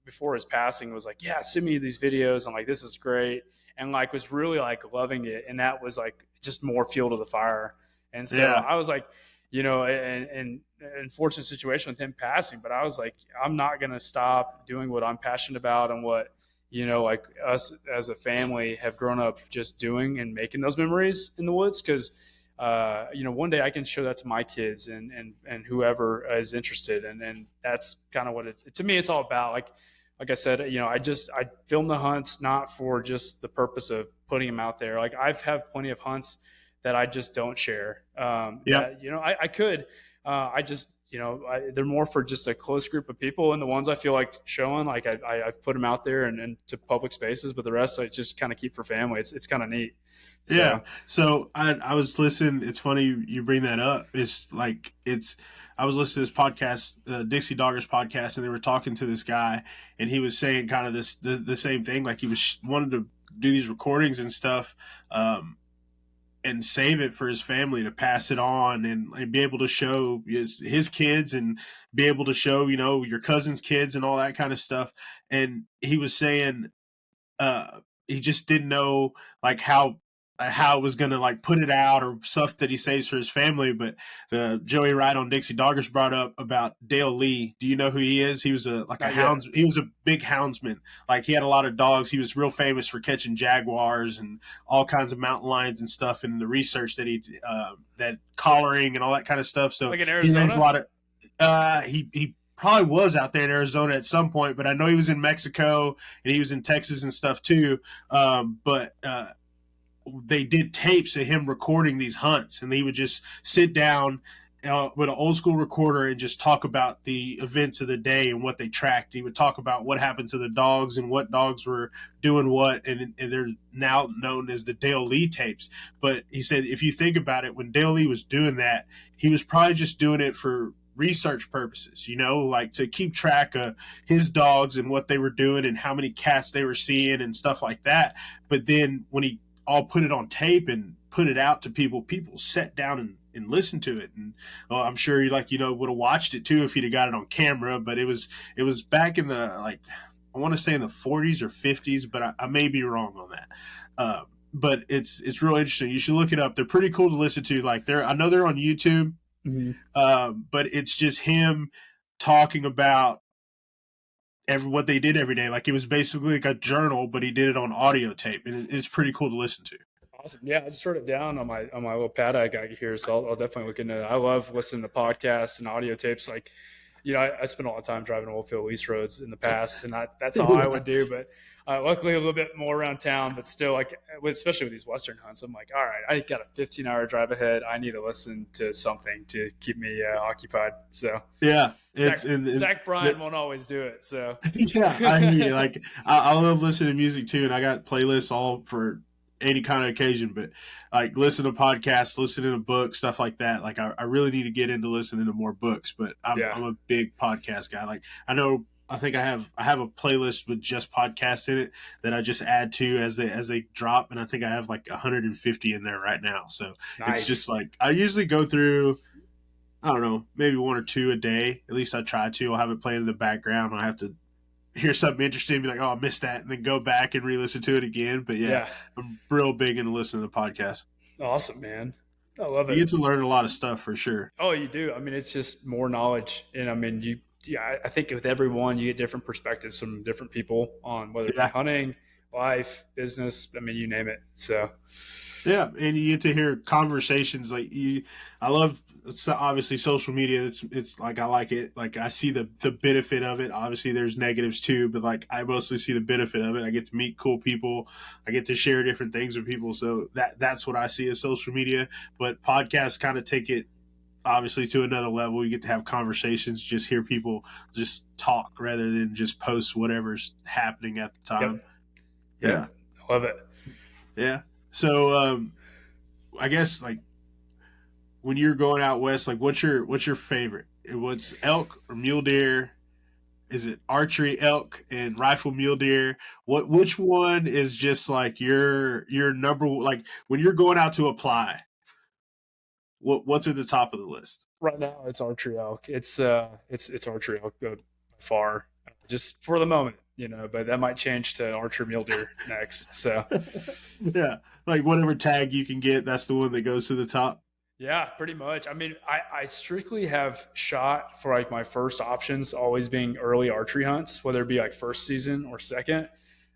before his passing was like, yeah, send me these videos. I'm like, this is great, and like was really like loving it, and that was like just more fuel to the fire. And so Yeah. I was like, and unfortunate situation with him passing, but I was like, I'm not gonna stop doing what I'm passionate about and what like us as a family have grown up just doing and making those memories in the woods. Because one day I can show that to my kids and whoever is interested, and that's kind of what to me it's all about. Like I said, I film the hunts not for just the purpose of putting them out there. Like I've have plenty of hunts that I just don't share. Yep. That I could. I just they're more for just a close group of people, and the ones I feel like showing, like I put them out there and to public spaces, but the rest I just kind of keep for family. It's kind of neat. Yeah. So So I was listening. It's funny you bring that up. I was listening to this podcast, Dixie Doggers podcast, and they were talking to this guy, and he was saying kind of the same thing. Like he was wanted to do these recordings and stuff, and save it for his family to pass it on, and be able to show his kids, and be able to show your cousin's kids and all that kind of stuff. And he was saying he just didn't know like how it was gonna like put it out or stuff that he saves for his family. But Joey Wright on Dixie Doggers brought up about Dale Lee. Do you know who he is? He was a not yet. He was a big houndsman. Like he had a lot of dogs. He was real famous for catching jaguars and all kinds of mountain lions and stuff. And the research that that collaring and all that kind of stuff. So Like in he raised a Arizona. lot of. He probably was out there in Arizona at some point, but I know he was in Mexico and he was in Texas and stuff too. But they did tapes of him recording these hunts, and he would just sit down with an old school recorder and just talk about the events of the day and what they tracked. He would talk about what happened to the dogs and what dogs were doing what, and they're now known as the Dale Lee tapes. But he said if you think about it, when Dale Lee was doing that, he was probably just doing it for research purposes, like to keep track of his dogs and what they were doing and how many cats they were seeing and stuff like that. But then when he all put it on tape and put it out to people sat down and listened to it. And I'm sure he would have watched it too if he'd have got it on camera. But it was back in the I want to say in the 40s or 50s, but I may be wrong on that. But it's real interesting. You should look it up. They're pretty cool to listen to. Like I know they're on YouTube, but it's just him talking about what they did every day. Like it was basically like a journal, but he did it on audio tape, and it's pretty cool to listen to. Awesome. Yeah, I just wrote it down on my little pad I got here, so I'll definitely look into it. I love listening to podcasts and audio tapes. Like, I spent a lot of time driving oil field lease roads in the past, and that's all I would do. But luckily, a little bit more around town. But still, like, especially with these western hunts, I'm like, all right, I got a 15-hour drive ahead. I need to listen to something to keep me occupied. So Yeah, Zach Bryan won't always do it. So yeah, I hear you. Like I love listening to music too, and I got playlists all for any kind of occasion. But like listen to podcasts, listening to books, stuff like that. Like I really need to get into listening to more books. But yeah, I'm a big podcast guy. Like I think I have a playlist with just podcasts in it that I just add to as they drop, and I think I have like 150 in there right now. So it's nice. just like I usually go through. I don't know, maybe one or two a day. At least I try to. I'll have it playing in the background. I have to hear something interesting and be like, oh, I missed that, and then go back and re-listen to it again. But yeah, Yeah, I'm real big into listening to podcasts. awesome, man. I love You it. get to learn a lot of stuff for sure. Oh, you do. I mean, it's just more knowledge, and I mean, yeah, I think with everyone, you get different perspectives from different people on whether it be Yeah. hunting, life, business. I mean, you name it. So, Yeah, and you get to hear conversations like you. I love obviously social media. It's like I like it. Like I see the benefit of it. Obviously, there's negatives too, but like I mostly see the benefit of it. I get to meet cool people. I get to share different things with people. So that's what I see as social media. But podcasts kind of take it obviously to another level. You get to have conversations, just hear people just talk rather than just post whatever's happening at the time. yep, Yeah, yep, I love it. yeah. So I guess like when you're going out west, like what's your favorite? What's elk or mule deer? Is it archery elk and rifle mule deer? Which one is just like your number like when you're going out to apply? What's at the top of the list? Right now, it's archery elk. It's archery elk by far, just for the moment, But that might change to archer mule deer next. So. Yeah, like whatever tag you can get, that's the one that goes to the top. Yeah, pretty much. I mean, I strictly have shot for like my first options always being early archery hunts, whether it be like first season or second.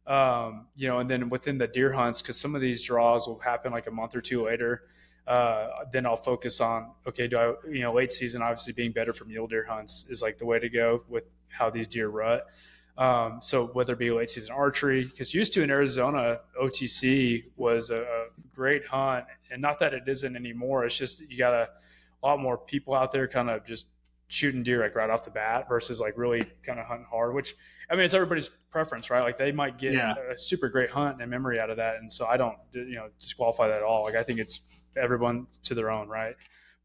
And then within the deer hunts, because some of these draws will happen like a month or two later. Then I'll focus on okay, late season obviously being better for mule deer hunts is like the way to go with how these deer rut. So whether it be late season archery, because used to in Arizona, OTC was a great hunt, and not that it isn't anymore. It's just you got a lot more people out there kind of just shooting deer like right off the bat versus like really kind of hunting hard. Which I mean, it's everybody's preference, right? Like they might get a super great hunt and memory out of that, and so I don't disqualify that at all. Like I think it's everyone to their own, right?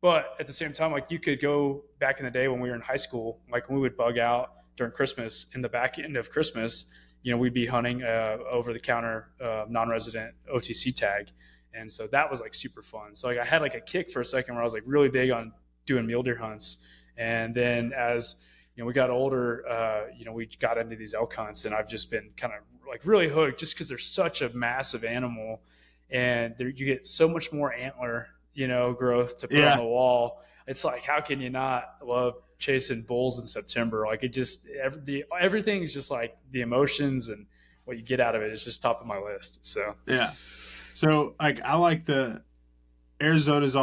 But at the same time, like you could go back in the day when we were in high school, like when we would bug out during Christmas. In the back end of Christmas, we'd be hunting over the counter non-resident OTC tag. And so that was like super fun. So like I had like a kick for a second where I was like really big on doing mule deer hunts. And then as we got older, we got into these elk hunts, and I've just been kind of like really hooked just because they're such a massive animal, and you get so much more antler, growth to put on the wall. It's like, how can you not love chasing bulls in September? Like it just everything is just like the emotions and what you get out of it is just top of my list. So yeah. So like I like the Arizona's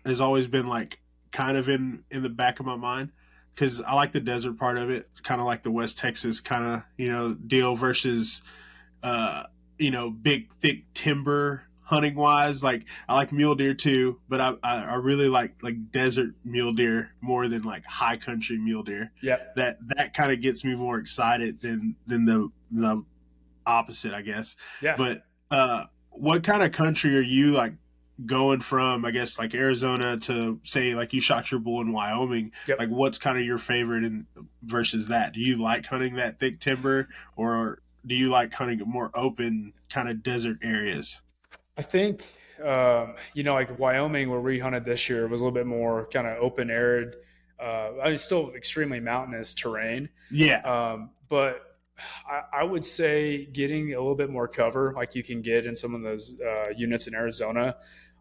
has always been like kind of in the back of my mind because I like the desert part of it, kind of like the West Texas kind of deal versus big thick timber hunting wise. Like I like mule deer too, but I really like desert mule deer more than like high country mule deer. Yeah, that kind of gets me more excited than the opposite, I guess. Yeah. But what kind of country are you like going from, I guess, like Arizona to say like you shot your bull in Wyoming? Yep. Like what's kind of your favorite versus that? Do you like hunting that thick timber, or do you like hunting more open kind of desert areas? I think like Wyoming where we hunted this year was a little bit more kind of open arid. I mean, still extremely mountainous terrain. Yeah. But I would say getting a little bit more cover like you can get in some of those units in Arizona.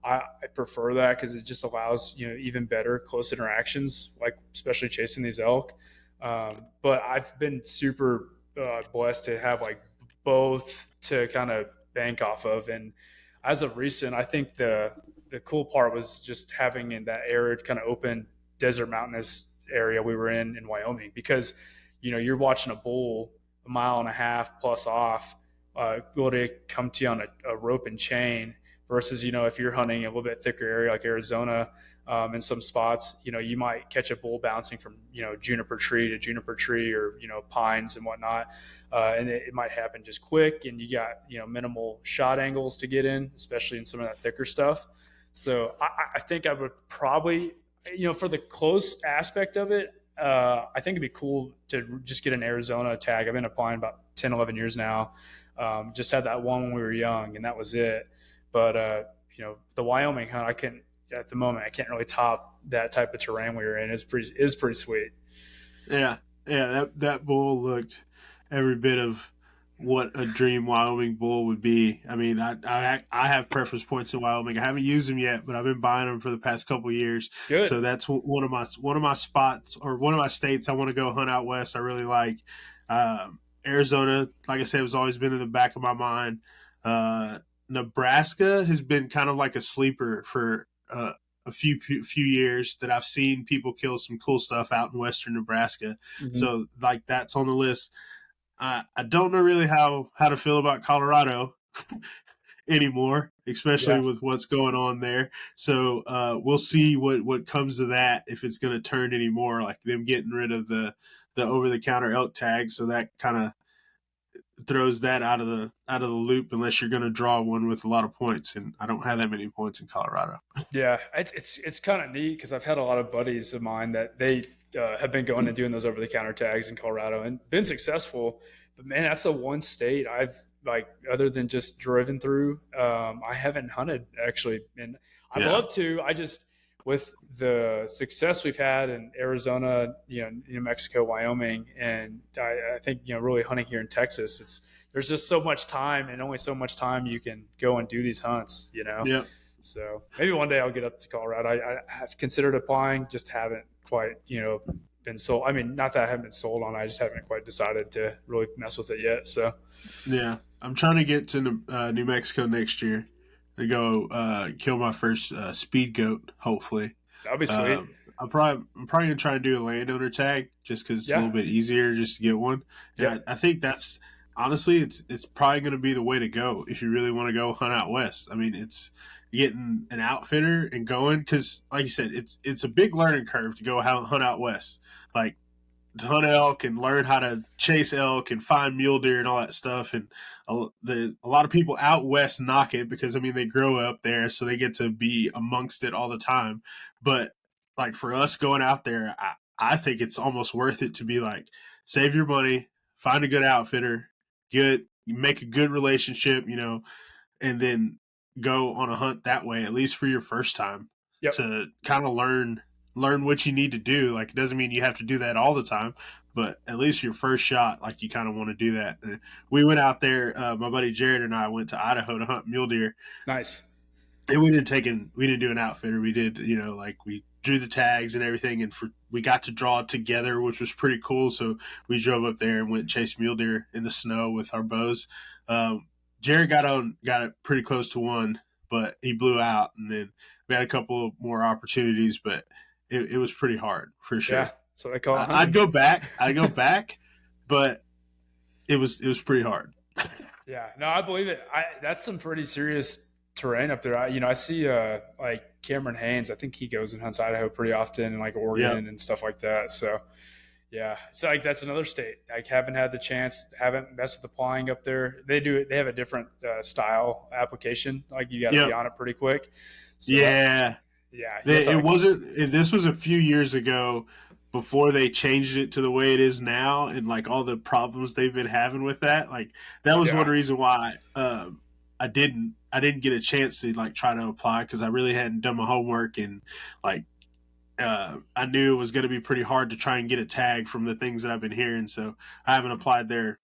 I prefer that because it just allows even better close interactions, like especially chasing these elk. But I've been super blessed to have like both to kind of bank off of, and as of recent, I think the cool part was just having in that arid kind of open desert mountainous area we were in Wyoming, because you're watching a bull a mile and a half plus off, able to come to you on a rope and chain, versus if you're hunting a little bit thicker area like Arizona. In some spots, you might catch a bull bouncing from juniper tree to juniper tree, or pines and whatnot, and it might happen just quick, and you got minimal shot angles to get in, especially in some of that thicker stuff. So I think I would probably, for the close aspect of it, I think it'd be cool to just get an Arizona tag. I've been applying about 10, 11 years now. Just had that one when we were young, and that was it. But the Wyoming hunt, I can at the moment I can't really top that type of terrain we were in. It's pretty sweet. Yeah, yeah, that bull looked every bit of what a dream Wyoming bull would be. I mean, I have preference points in Wyoming. I haven't used them yet, but I've been buying them for the past couple of years. Good. So that's one of my spots, or one of my states I want to go hunt out west. I really like Arizona. Like I said, has always been in the back of my mind. Nebraska has been kind of like a sleeper for a few years, that I've seen people kill some cool stuff out in western Nebraska. Mm-hmm. So like that's on the list. I don't know really how to feel about Colorado anymore, especially with what's going on there. So we'll see what comes of that, if it's going to turn anymore, like them getting rid of the over the counter elk tag. So that kind of throws that out of the loop, unless you're going to draw one with a lot of points, and I don't have that many points in Colorado. Yeah, it's kind of neat, because I've had a lot of buddies of mine that they have been going and doing those over the counter tags in Colorado and been successful. But man, that's the one state I've, like, other than just driven through, I haven't hunted actually, and I'd love to. I just, with the success we've had in Arizona, New Mexico, Wyoming, and I think really hunting here in Texas, there's just so much time, and only so much time you can go and do these hunts. Yeah. So maybe one day I'll get up to Colorado. I have considered applying, just haven't quite been sold. I mean, not that I haven't been sold on. I just haven't quite decided to really mess with it yet. So yeah, I'm trying to get to New Mexico next year to go kill my first speed goat. Hopefully, that'll be sweet. I'm probably gonna try to do a landowner tag, just because it's a little bit easier just to get one. Yeah, I think that's honestly it's probably gonna be the way to go if you really want to go hunt out west. I mean, it's getting an outfitter and going, because like you said, it's a big learning curve to go hunt out west, like to hunt elk and learn how to chase elk and find mule deer and all that stuff. And a lot of people out west knock it, because I mean they grow up there, so they get to be amongst it all the time. But like for us going out there, I think it's almost worth it to be like, save your money, find a good outfitter, make a good relationship, and then go on a hunt that way, at least for your first time, to kind of learn what you need to do. Like, it doesn't mean you have to do that all the time, but at least your first shot, like, you kind of want to do that. And we went out there, my buddy Jared and I went to Idaho to hunt mule deer. Nice. And we didn't do an outfitter. We did, like, we drew the tags and everything, and we got to draw it together, which was pretty cool. So we drove up there and went and chased mule deer in the snow with our bows. Jared got it pretty close to one, but he blew out, and then we had a couple of more opportunities, but it was pretty hard for sure. Yeah, that's what I call it. I'd go back, but it was pretty hard. Yeah, no, I believe it. That's some pretty serious terrain up there. I see like Cameron Haynes. I think he goes and hunts Idaho pretty often, and like Oregon and stuff like that. So yeah, so like that's another state. Like, haven't had the chance, haven't messed with applying up there. They have a different style application. Like, you got to be on it pretty quick. So, yeah. It wasn't. This was a few years ago, before they changed it to the way it is now, and like all the problems they've been having with that. Like, that was one reason why I didn't get a chance to like try to apply, because I really hadn't done my homework, and like I knew it was going to be pretty hard to try and get a tag from the things that I've been hearing. So I haven't applied there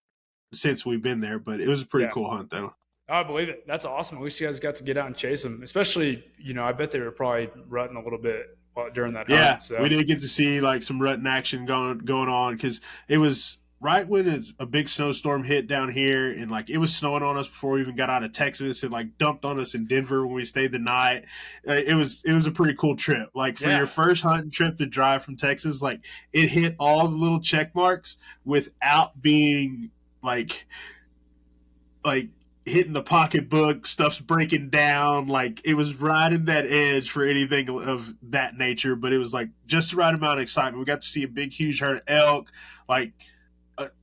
since we've been there, but it was a pretty cool hunt though. I believe it. That's awesome. At least you guys got to get out and chase them. Especially, I bet they were probably rutting a little bit during that hunt. Yeah, so. We did get to see like some rutting action going on, because it was right when a big snowstorm hit down here, and like it was snowing on us before we even got out of Texas, and like dumped on us in Denver when we stayed the night. It was a pretty cool trip. Like for Yeah. your first hunting trip to drive from Texas, like it hit all the little check marks without being like hitting the pocketbook, stuff's breaking down. Like it was right in that edge for anything of that nature, but it was like just the right amount of excitement. We got to see a big, huge herd of elk, like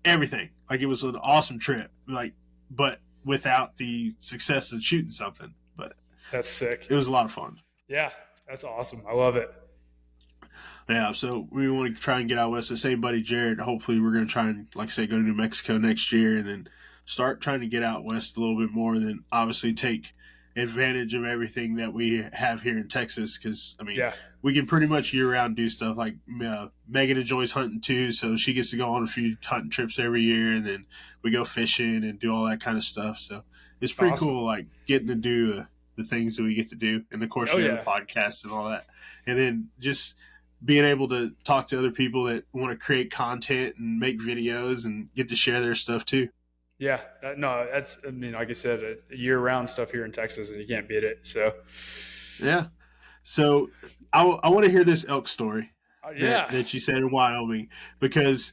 everything. Like it was an awesome trip. Like, but without the success of shooting something. But That's sick. it was a lot of fun. Yeah, that's awesome. I love it. Yeah, so we want to try and get out west. The same buddy Jared. Hopefully, we're going to try and, like I say, go to New Mexico next year, and then start trying to get out west a little bit more. And then obviously take advantage of everything that we have here in Texas. Because I mean, Yeah. we can pretty much year round do stuff. Like Megan enjoys hunting too, so she gets to go on a few hunting trips every year, and then we go fishing and do all that kind of stuff. So it's pretty Awesome. cool, like getting to do the things that we get to do, and of course Oh, we have yeah. the podcast and all that, and then just being able to talk to other people that want to create content and make videos and get to share their stuff too. Yeah, no, that's, I mean, like I said, year-round stuff here in Texas, and you can't beat it. So, Yeah. So I want to hear this elk story yeah, that you said in Wyoming, because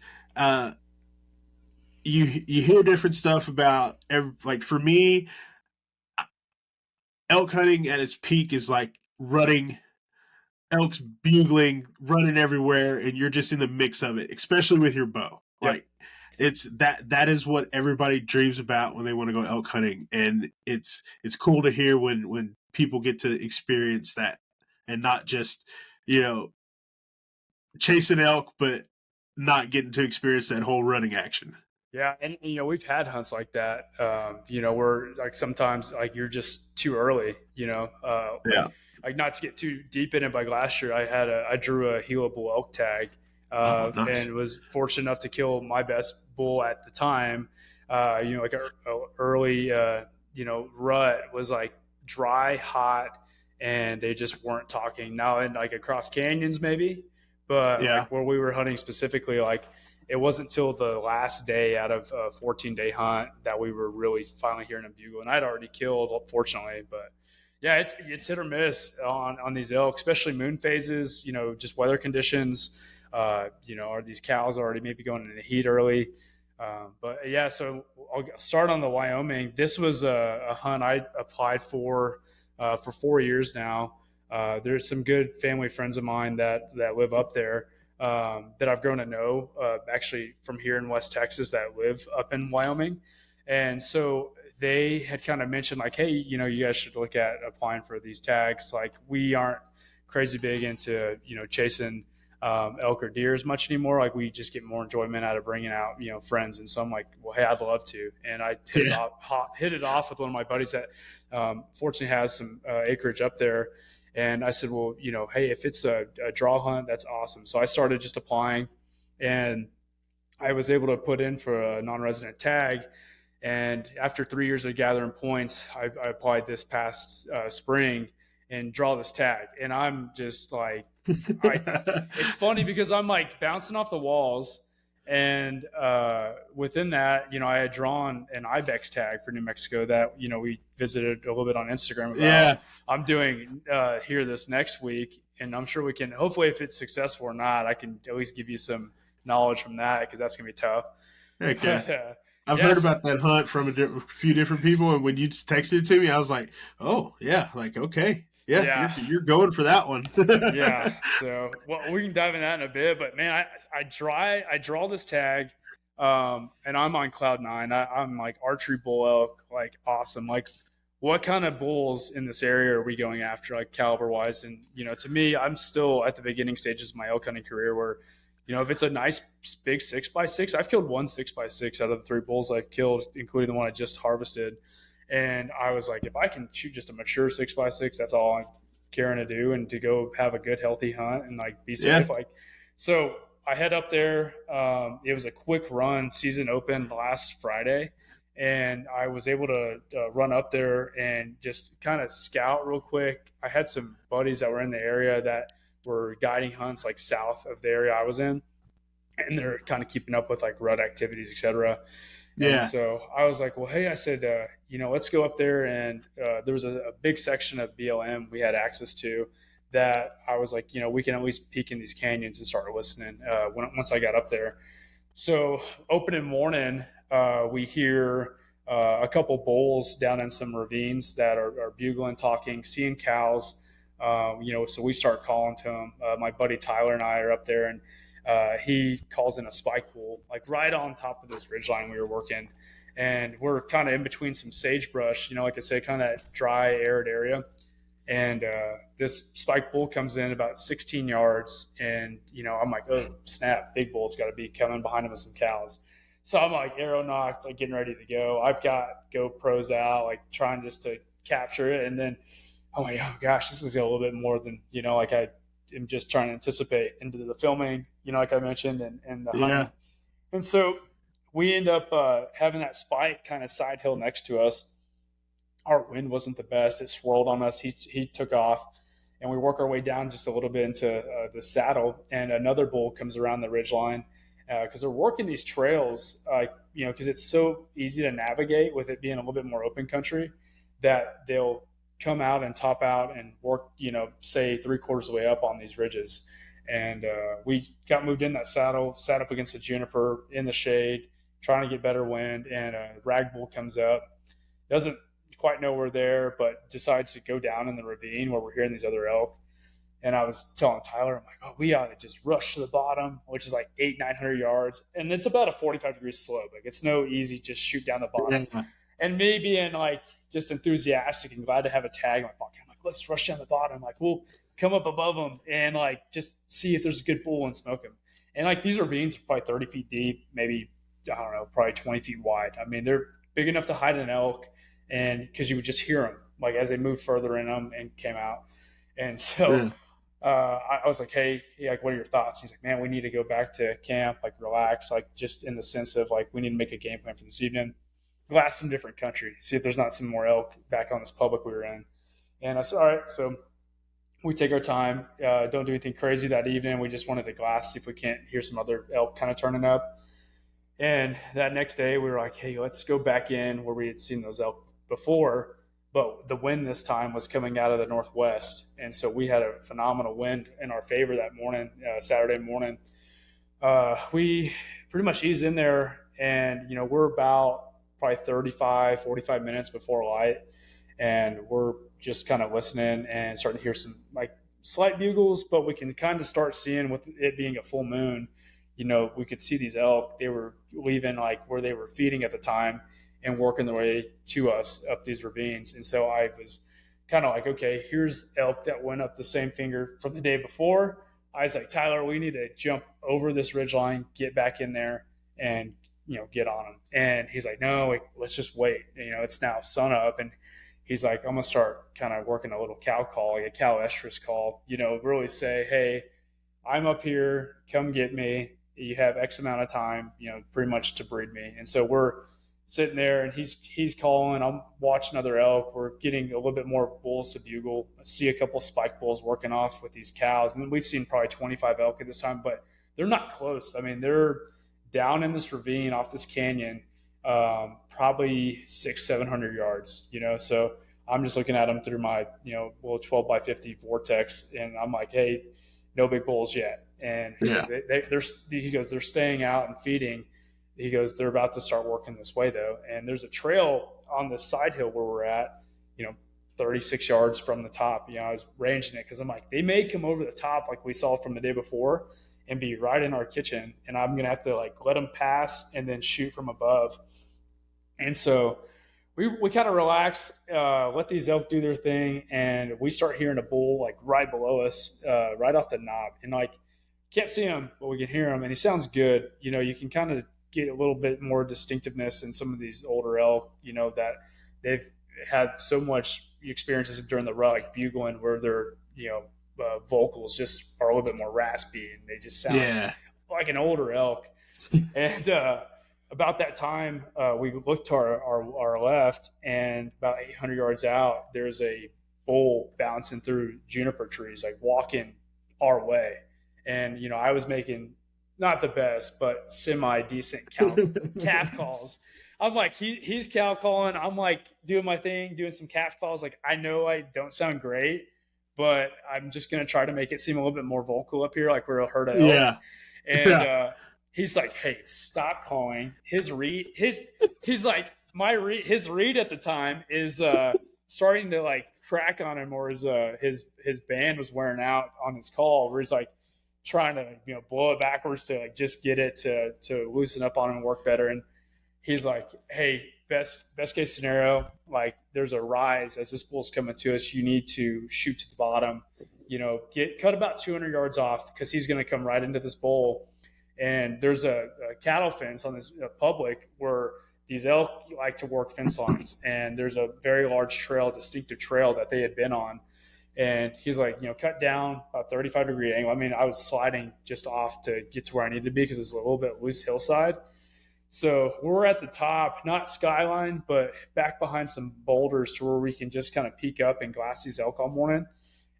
you hear different stuff about like for me, elk hunting at its peak is like running, elks bugling, running everywhere, and you're just in the mix of it, especially with your bow. Yep. Like it's that is what everybody dreams about when they want to go elk hunting, and it's cool to hear when people get to experience that and not just chasing elk, but not getting to experience that whole running action. yeah, and we've had hunts like that. Where like sometimes like you're just too early. Yeah. Like not to get too deep in it. Like last year, I drew a healable elk tag, Nice. and was fortunate enough to kill my best bull at the time. Like a early rut was like dry, hot, and they just weren't talking. Now in like across canyons maybe, but Yeah. like where we were hunting specifically, like it wasn't till the last day out of a 14-day hunt that we were really finally hearing them bugle. And I'd already killed, fortunately, but yeah, it's hit or miss on these elk, especially moon phases. Just weather conditions. Are these cows already maybe going into heat early? But yeah, so I'll start on the Wyoming. This was a hunt I applied for 4 years now. There's some good family friends of mine that live up there, that I've grown to know, actually from here in West Texas, that live up in Wyoming. And so they had kind of mentioned like, hey, you guys should look at applying for these tags. Like we aren't crazy big into, chasing elk or deer as much anymore. Like we just get more enjoyment out of bringing out, friends. And so I'm like, well, hey, I'd love to. And I hit it off with one of my buddies that fortunately has some acreage up there. And I said, well, hey, if it's a draw hunt, that's awesome. So I started just applying, and I was able to put in for a non-resident tag. And after 3 years of gathering points, I applied this past spring and draw this tag. And I'm just like, it's funny because I'm like bouncing off the walls. And within that, I had drawn an ibex tag for New Mexico that we visited a little bit on Instagram about. Yeah. I'm doing here this next week, and I'm sure we can. Hopefully, if it's successful or not, I can at least give you some knowledge from that, because that's gonna be tough. Okay. But, I've heard about that hunt from a few different people, and when you texted it to me, I was like, "Oh yeah, like okay, yeah. You're going for that one." Yeah. So, well, we can dive in that in a bit. But man, I draw this tag, and I'm on cloud nine. I'm like archery bull elk, like awesome. Like, what kind of bulls in this area are we going after, like caliber wise? And to me, I'm still at the beginning stages of my elk hunting career, where if it's a nice big 6x6, I've killed one 6x6 out of the 3 bulls I've killed, including the one I just harvested. And I was like, if I can shoot just a mature 6x6, that's all I'm caring to do, and to go have a good, healthy hunt and like be safe. Yeah. Like, so I head up there. It was a quick run. Season opened last Friday, and I was able to run up there and just kind of scout real quick. I had some buddies that were in the area that were guiding hunts like south of the area I was in. and they're kind of keeping up with like rut activities, etc. And Yeah. so I was like, well, hey, I said, let's go up there. And there was a big section of BLM we had access to that I was like, we can at least peek in these canyons and start listening once I got up there. So opening morning, we hear a couple bulls down in some ravines that are bugling, talking, seeing cows. So we start calling to them. My buddy Tyler and I are up there, and he calls in a spike bull, like right on top of this ridgeline we were working. And we're kind of in between some sagebrush, like I said, kind of that dry, arid area. And this spike bull comes in about 16 yards, and I'm like, oh snap, big bull's got to be coming behind him with some cows. So I'm like arrow nocked, like getting ready to go. I've got GoPros out, like trying just to capture it, and then I'm like, oh gosh, this is a little bit more than like I am just trying to anticipate into the filming, like I mentioned, and the hunting. And so we end up having that spike kind of side hill next to us. Our wind wasn't the best. It swirled on us. He took off, and we work our way down just a little bit into the saddle, and another bull comes around the ridgeline because they're working these trails, because it's so easy to navigate with it being a little bit more open country, that they'll come out and top out and work, say 3/4 of the way up on these ridges. And we got moved in that saddle, sat up against the juniper in the shade, trying to get better wind, and a rag bull comes up, doesn't quite know we're there, but decides to go down in the ravine where we're hearing these other elk. And I was telling Tyler, I'm like, oh, we ought to just rush to the bottom, which is like 800-900 yards. And it's about a 45-degree slope. Like, it's no easy just shoot down the bottom. Yeah. And me being like just enthusiastic and glad to have a tag, I'm like, let's rush down the bottom. Like, we'll come up above them and like just see if there's a good bull and smoke them. And like these ravines are probably 30 feet deep, maybe, I don't know, probably 20 feet wide. I mean, they're big enough to hide an elk, and because you would just hear them like as they moved further in them and came out. And so I was like, hey, like, what are your thoughts? He's like, man, we need to go back to camp, like relax, like just in the sense of like we need to make a game plan for this evening, glass some different country, see if there's not some more elk back on this public we were in. And I said, all right. So we take our time, don't do anything crazy that evening. We just wanted to glass, see if we can't hear some other elk kind of turning up. And that next day we were like, hey, let's go back in where we had seen those elk before, but the wind this time was coming out of the northwest. And so we had a phenomenal wind in our favor that morning, Saturday morning. We pretty much eased in there, and we're about probably 45 minutes before light, and we're just kind of listening and starting to hear some like slight bugles, but we can kind of start seeing, with it being a full moon, we could see these elk. They were leaving like where they were feeding at the time and working their way to us up these ravines. And so I was kind of like, okay, here's elk that went up the same finger from the day before. I was like, Tyler, we need to jump over this ridgeline, get back in there, and get on them. And he's like, no, let's just wait. It's now sun up, and he's like, I'm gonna start kind of working a little cow call, like a cow estrus call. Really say, hey, I'm up here, come get me. You have X amount of time, pretty much to breed me. And so we're sitting there, and he's calling. I'm watching other elk. We're getting a little bit more bulls to bugle. I see a couple spike bulls working off with these cows, and then we've seen probably 25 elk at this time, but they're not close. I mean, they're down in this ravine off this canyon, probably 600-700 yards. So I'm just looking at them through my little 12x50 vortex, and I'm like, hey, no big bulls yet. And he goes, they're staying out and feeding. He goes, they're about to start working this way though. And there's a trail on the side hill where we're at, 36 yards from the top. I was ranging it because I'm like, they may come over the top like we saw from the day before and be right in our kitchen. And I'm going to have to like let them pass and then shoot from above. And so we kind of relax, let these elk do their thing. And we start hearing a bull like right below us, right off the knob. And like, can't see him, but we can hear him. And he sounds good. You can kind of get a little bit more distinctiveness in some of these older elk, that they've had so much experiences during the rut, like bugling, where their vocals just are a little bit more raspy, and they just sound like an older elk. And about that time, we looked to our left, and about 800 yards out, there's a bull bouncing through juniper trees, like walking our way. And I was making not the best, but semi decent calf calls. I'm like, he's cow calling. I'm like doing my thing, doing some calf calls. Like, I know I don't sound great, but I'm just going to try to make it seem a little bit more vocal up here, like we're a herd of elk. Yeah. And Yeah. He's like, hey, stop calling. His read, he's like, his read at the time is starting to like crack on him, or his band was wearing out on his call, where he's like trying to blow it backwards to like just get it to loosen up on him and work better. And he's like, hey, best case scenario, like there's a rise as this bull's coming to us. You need to shoot to the bottom, cut about 200 yards off, because he's going to come right into this bull. And there's a cattle fence on this public where these elk like to work fence lines. And there's a very large trail, distinctive trail that they had been on. And he's like, cut down a 35-degree angle. I mean, I was sliding just off to get to where I needed to be because it's a little bit loose hillside. So we're at the top, not skyline, but back behind some boulders to where we can just kind of peek up and glass these elk all morning.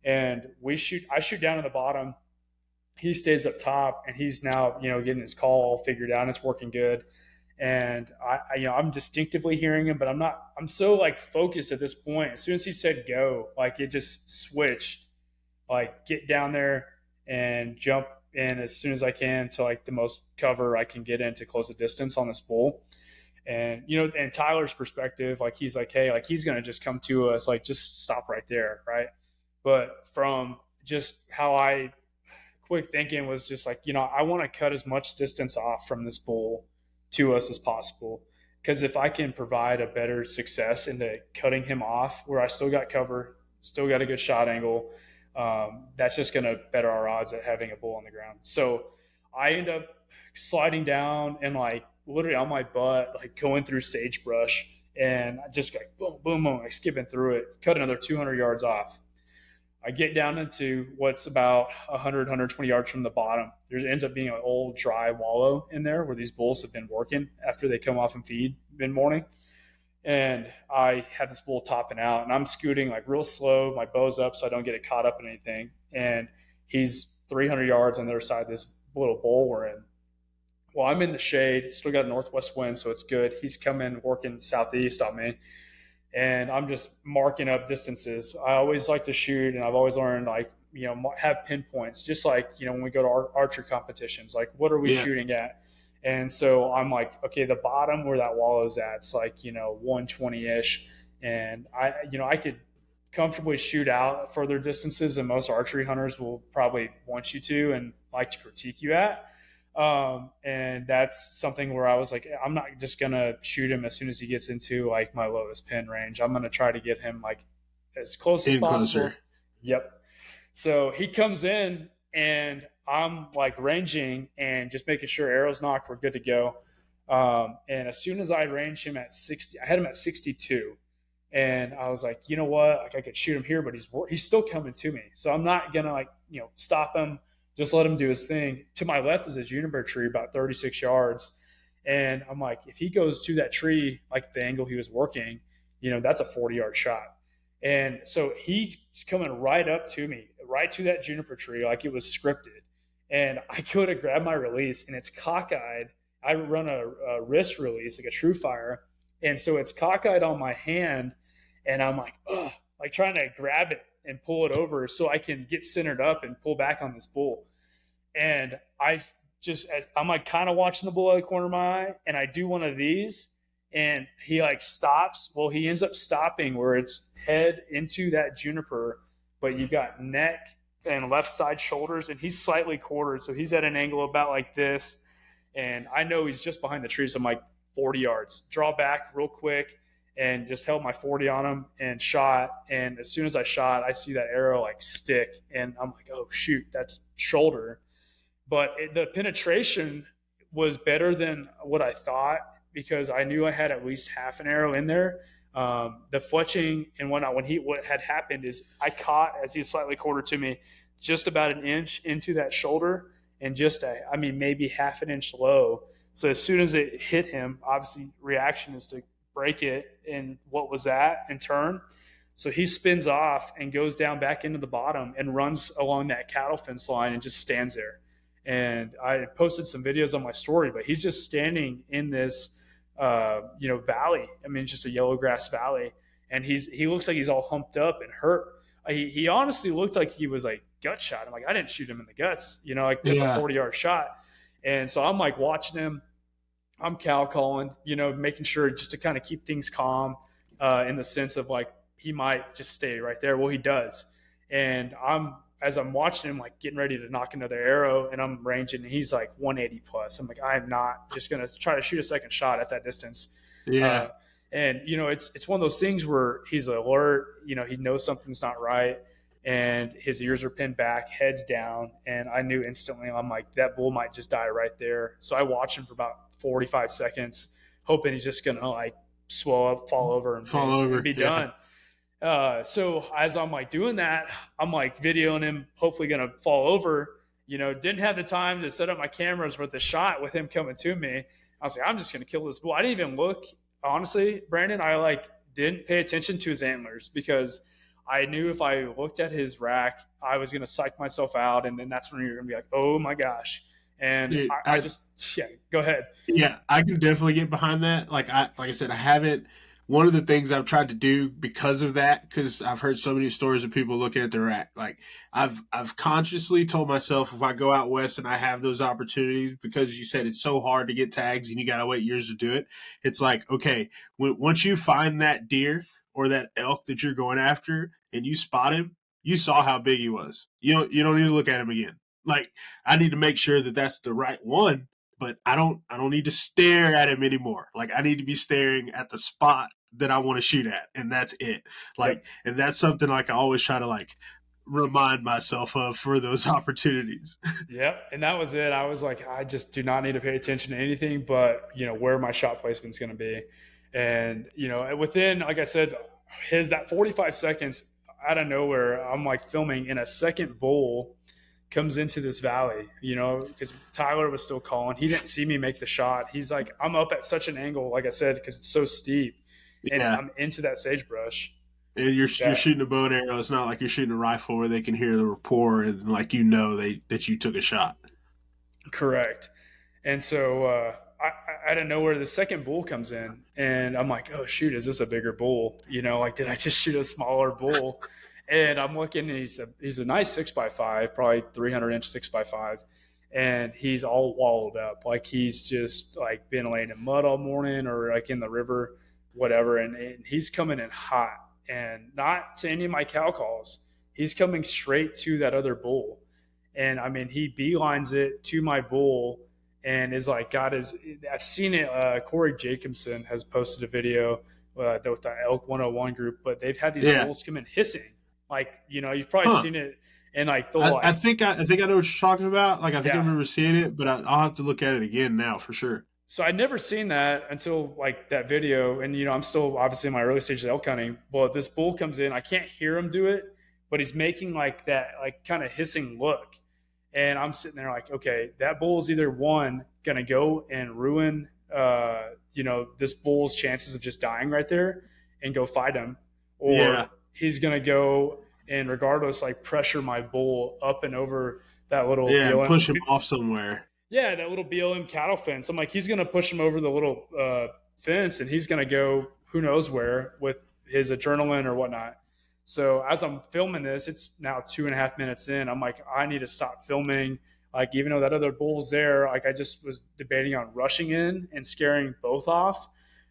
And I shoot down at the bottom. He stays up top, and he's now, getting his call all figured out, and it's working good. And I'm distinctively hearing him, but I'm so like focused at this point. As soon as he said go, like it just switched, like get down there and jump in as soon as I can to like the most cover I can get in to close the distance on this bull. And, and Tyler's perspective, like he's like, hey, like he's going to just come to us, like just stop right there. Right. But from just how I quick thinking was just like, I want to cut as much distance off from this bull to us as possible. Because if I can provide a better success into cutting him off where I still got cover, still got a good shot angle, that's just going to better our odds at having a bull on the ground. So I end up sliding down and like literally on my butt, like going through sagebrush, and I just like boom, boom, boom, like skipping through it, cut another 200 yards off. I get down into what's about 100, 120 yards from the bottom. There ends up being an old dry wallow in there where these bulls have been working after they come off and feed mid-morning. And I had this bull topping out, and I'm scooting like real slow. My bow's up so I don't get it caught up in anything. And he's 300 yards on the other side of this little bowl we're in. Well, I'm in the shade, still got a northwest wind, so it's good. He's coming working southeast on me, and I'm just marking up distances. I always like to shoot, and I've always learned like, have pinpoints, just like, when we go to our archery competitions, like what are we shooting at? And so I'm like, okay, the bottom where that wallow's at, it's like, 120-ish. And I could comfortably shoot out further distances than most archery hunters will probably want you to and like to critique you at. And that's something where I was like, I'm not just going to shoot him as soon as he gets into like my lowest pin range. I'm going to try to get him like as close as possible. Closer. Yep. So he comes in, and I'm like ranging and just making sure arrows knocked, we're good to go. And as soon as I range him at 60, I had him at 62, and I was like, you know what? Like I could shoot him here, but he's still coming to me. So I'm not going to stop him. Just let him do his thing. To my left is a juniper tree about 36 yards. And I'm like, if he goes to that tree, like the angle he was working, that's a 40-yard shot. And so he's coming right up to me, right to that juniper tree, like it was scripted. And I go to grab my release, and it's cockeyed. I run a wrist release, like a true fire. And so it's cockeyed on my hand, and I'm like, ugh, like trying to grab it and pull it over so I can get centered up and pull back on this bull. And I'm like kind of watching the bull out of the corner of my eye, and I do one of these, and he like stops. Well, he ends up stopping where it's head into that juniper, but you got neck and left side shoulders, and he's slightly quartered. So he's at an angle about like this. And I know he's just behind the tree. So I'm like 40 yards, draw back real quick, and just held my 40 on him and shot. And as soon as I shot, I see that arrow like stick, and I'm like, oh shoot, that's shoulder. But the penetration was better than what I thought, because I knew I had at least half an arrow in there. The fletching and whatnot, what had happened is I caught, as he was slightly quartered to me, just about an inch into that shoulder, and just maybe half an inch low. So as soon as it hit him, obviously reaction is to break it in what was that and turn. So he spins off and goes down back into the bottom and runs along that cattle fence line and just stands there. And I posted some videos on my story, but he's just standing in this, valley. I mean, it's just a yellow grass valley, and he looks like he's all humped up and hurt. He honestly looked like he was like gut shot. I'm like, I didn't shoot him in the guts, like that's a Yeah. 40-yard shot. And so I'm like watching him. I'm cow calling, making sure just to kind of keep things calm, in the sense of like he might just stay right there. Well, he does, and as I'm watching him, like getting ready to knock another arrow, and I'm ranging, and he's like 180 plus. I'm like, I am not just gonna try to shoot a second shot at that distance. Yeah. Uh, and it's one of those things where he's alert. He knows something's not right, and his ears are pinned back, heads down, and I knew instantly. I'm like, that bull might just die right there. So I watched him for about 45 seconds, hoping he's just gonna like swell up, fall over, Fall over. and be Yeah. done. So as I'm like doing that, I'm like videoing him, hopefully gonna fall over. Didn't have the time to set up my cameras for the shot with him coming to me. I was like, I'm just gonna kill this bull. I didn't even look, honestly, Brandon. I like didn't pay attention to his antlers because I knew if I looked at his rack, I was gonna psych myself out, and then that's when you're gonna be like, oh my gosh. And Dude, I just go ahead. Yeah, I can definitely get behind that. Like I said, I haven't. One of the things I've tried to do because of that, because I've heard so many stories of people looking at their rack. Like I've consciously told myself if I go out west and I have those opportunities, because you said it's so hard to get tags and you gotta wait years to do it. It's like, okay, once you find that deer or that elk that you're going after and you spot him, you saw how big he was. You don't need to look at him again. Like I need to make sure that that's the right one, but I don't need to stare at him anymore. Like I need to be staring at the spot that I want to shoot at, and that's it. Like, Yep. and that's something like I always try to like remind myself of for those opportunities. Yep. And that was it. I was like, I just do not need to pay attention to anything but, where my shot placement's going to be. And, within, like I said, that 45 seconds out of nowhere, I'm like filming, and a second bull comes into this valley, because Tyler was still calling. He didn't see me make the shot. He's like, I'm up at such an angle, like I said, because it's so steep, and Yeah, I'm into that sagebrush. and you're That shooting a bow and arrow. It's not like you're shooting a rifle where they can hear the rapport and like that you took a shot. correct. And so out of nowhere, the second bull comes in, and I'm like, oh shoot, is this a bigger bull? Like, did I just shoot a smaller bull? And I'm looking, and he's a nice 6x5, probably 300-inch 6x5, and he's all walled up, like he's just like been laying in mud all morning or like in the river, whatever. And he's coming in hot, and not to any of my cow calls. He's coming straight to that other bull, and I mean, he beelines it to my bull, and is like, God is. I've seen it. Corey Jacobson has posted a video with the Elk 101 group, but they've had these Yeah. bulls come in hissing. Like, you've probably Huh. seen it, and like I think I know what you're talking about. Like I think I Yeah. remember seeing it, but I'll have to look at it again now for sure. So I'd never seen that until like that video, and I'm still obviously in my early stages of elk hunting. But this bull comes in, I can't hear him do it, but he's making like that, like kind of hissing look, and I'm sitting there like, okay, that bull's either one gonna go and ruin, this bull's chances of just dying right there, and go fight him, or Yeah. he's gonna go and regardless like pressure my bull up and over that little Yeah, and BLM, push him off somewhere. yeah, that little BLM cattle fence. I'm like, he's going to push him over the little fence, and he's going to go who knows where with his adrenaline or whatnot. So as I'm filming this, it's now 2.5 minutes in. I'm like, I need to stop filming. Like, even though that other bull's there, like I just was debating on rushing in and scaring both off,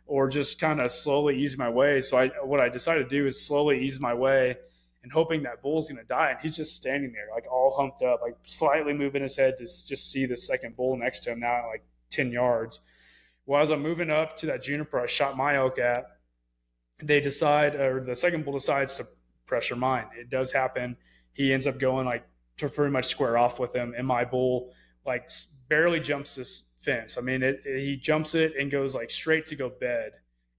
or just kind of slowly ease my way. So what I decided to do is slowly ease my way, and hoping that bull's going to die. And he's just standing there, like all humped up, like slightly moving his head to just see the second bull next to him now at like 10 yards. Well, as I'm moving up to that juniper I shot my elk at, the second bull decides to pressure mine. It does happen. He ends up going like to pretty much square off with him, and my bull like barely jumps this fence. I mean, he jumps it and goes like straight to go bed.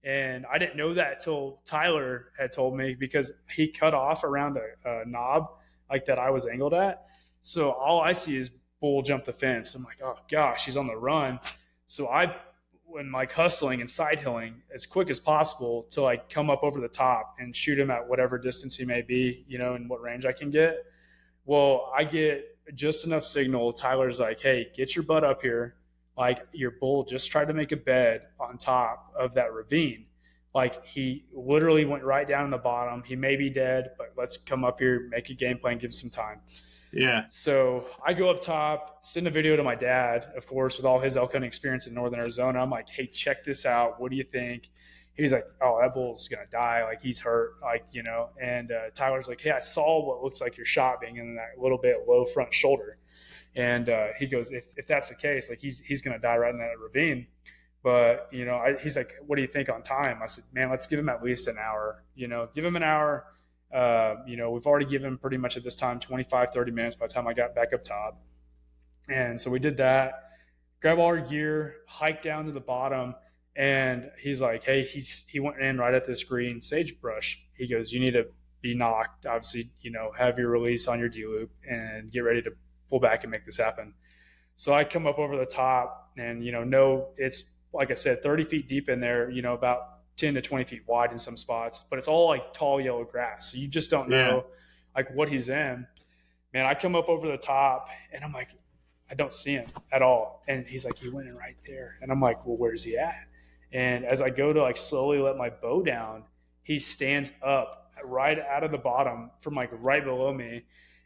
And I didn't know that till Tyler had told me, because he cut off around a knob like that I was angled at. So all I see is bull jump the fence. I'm like, oh gosh, he's on the run. So I am like hustling and side hilling as quick as possible to like come up over the top and shoot him at whatever distance he may be, and what range I can get. Well, I get just enough signal. Tyler's like, hey, get your butt up here. Like, your bull just tried to make a bed on top of that ravine. Like, he literally went right down in the bottom. He may be dead, but let's come up here, make a game plan, give some time. Yeah. So I go up top, send a video to my dad, of course, with all his elk hunting experience in northern Arizona. I'm like, hey, check this out. What do you think? He's like, oh, that bull's gonna die. Like, he's hurt. Like, And Tyler's like, hey, I saw what looks like your shot being in that little bit low front shoulder. And he goes, if that's the case, like, he's gonna die right in that ravine. But he's like, what do you think on time? I said, man, let's give him at least an hour. Give him an hour. We've already given pretty much at this time 25, 30 minutes by the time I got back up top. And so we did that, grab all our gear, hike down to the bottom. And he's like, hey, he went in right at this green sagebrush. He goes, you need to be knocked, obviously, have your release on your D-loop and get ready to pull back and make this happen. So I come up over the top and, it's, like I said, 30 feet deep in there, about 10 to 20 feet wide in some spots, but it's all like tall yellow grass. So you just don't know like what he's in. Man, I come up over the top and I'm like, I don't see him at all. And he's like, he went in right there. And I'm like, well, where's he at? And as I go to like slowly let my bow down, he stands up right out of the bottom from like right below me.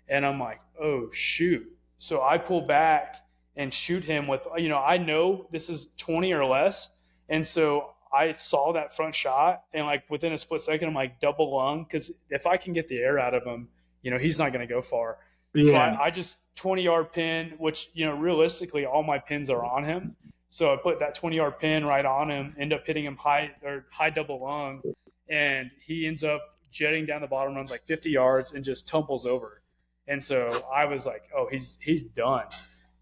And I'm like, oh shoot. So I pull back and shoot him with, I know this is 20 or less. And so I saw that front shot and like within a split second, I'm like double lung. Cause if I can get the air out of him, he's not going to go far. Yeah. So I just 20-yard pin, which, realistically all my pins are on him. So I put that 20-yard pin right on him, end up hitting him high double lung. And he ends up jetting down the bottom, runs like 50 yards and just tumbles over. And so I was like, oh, he's done.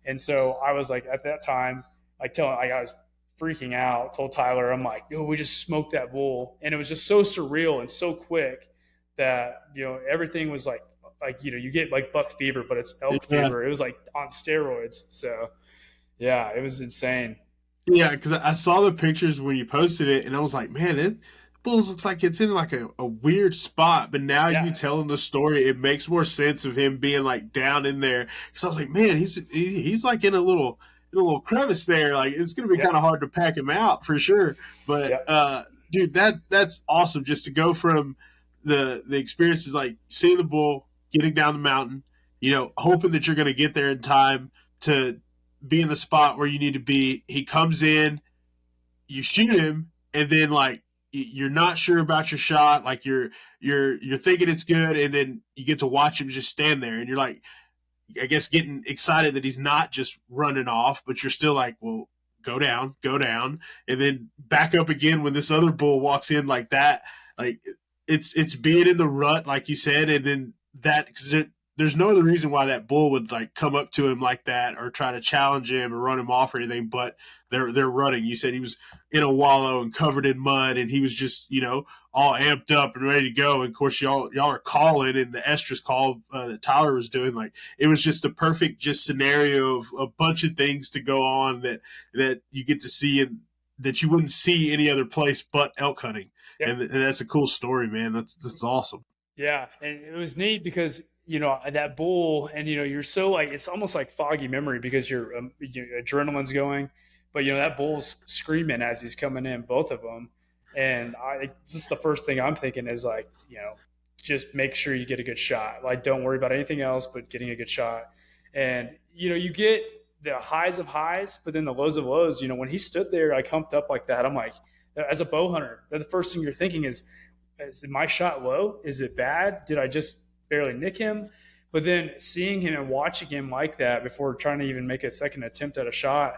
And so I was like, at that time, I was freaking out, told Tyler, I'm like, we just smoked that bull. And it was just so surreal and so quick that, everything was like, you get like buck fever, but it's elk fever. It was like on steroids. So yeah, it was insane. Yeah. Cause I saw the pictures when you posted it and I was like, man, it bulls looks like it's in like a weird spot, but now you telling the story, it makes more sense of him being like down in there. Cause I was like, man, he's like in a little crevice there. Like it's going to be kind of hard to pack him out for sure. But, dude, that's awesome. Just to go from the experiences, like seeing the bull, getting down the mountain, hoping that you're going to get there in time to be in the spot where you need to be. He comes in, you shoot him, and then like, you're not sure about your shot. Like you're thinking it's good. And then you get to watch him just stand there and you're like, I guess getting excited that he's not just running off, but you're still like, well, go down, and then back up again when this other bull walks in like that. Like it's being in the rut, like you said, and then that, cause there's no other reason why that bull would like come up to him like that or try to challenge him or run him off or anything, but they're running. You said he was in a wallow and covered in mud and he was just, all amped up and ready to go. And of course y'all are calling, and the estrus call that Tyler was doing, like it was just a perfect just scenario of a bunch of things to go on that you get to see and that you wouldn't see any other place but elk hunting. Yep. And that's a cool story, man. That's awesome. Yeah. And it was neat because, that bull, and you're so like, it's almost like foggy memory because your adrenaline's going, but that bull's screaming as he's coming in, both of them. And just the first thing I'm thinking is like, just make sure you get a good shot. Like, don't worry about anything else but getting a good shot. And you get the highs of highs, but then the lows of lows. When he stood there like humped up like that, I'm like, as a bow hunter, the first thing you're thinking is my shot low? Is it bad? Did I just barely nick him? But then seeing him and watching him like that before trying to even make a second attempt at a shot,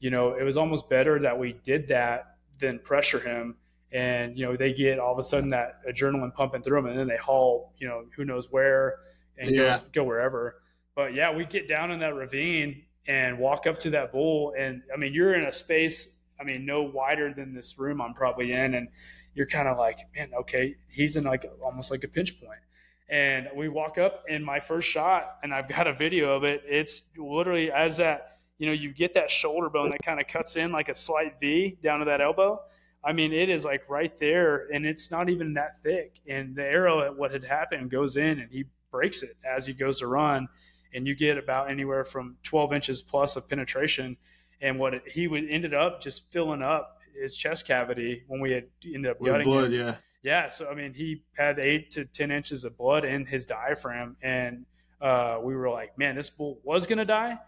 it was almost better that we did that than pressure him. And, they get all of a sudden that adrenaline pumping through them, and then they haul, who knows where and go wherever. But yeah, we get down in that ravine and walk up to that bull. And I mean, you're in a space, no wider than this room I'm probably in. And you're kind of like, man, okay, he's in like almost like a pinch point. And we walk up, and my first shot, and I've got a video of it. It's literally as that, you get that shoulder bone that kind of cuts in like a slight V down to that elbow. It is like right there, and it's not even that thick. And the arrow, what had happened, goes in, and he breaks it as he goes to run. and you get about anywhere from 12 inches plus of penetration. And he would ended up just filling up his chest cavity when we had ended up With gutting blood, him. yeah. Yeah, so I mean, he had 8 to 10 inches of blood in his diaphragm, and we were like, man, this bull was gonna die.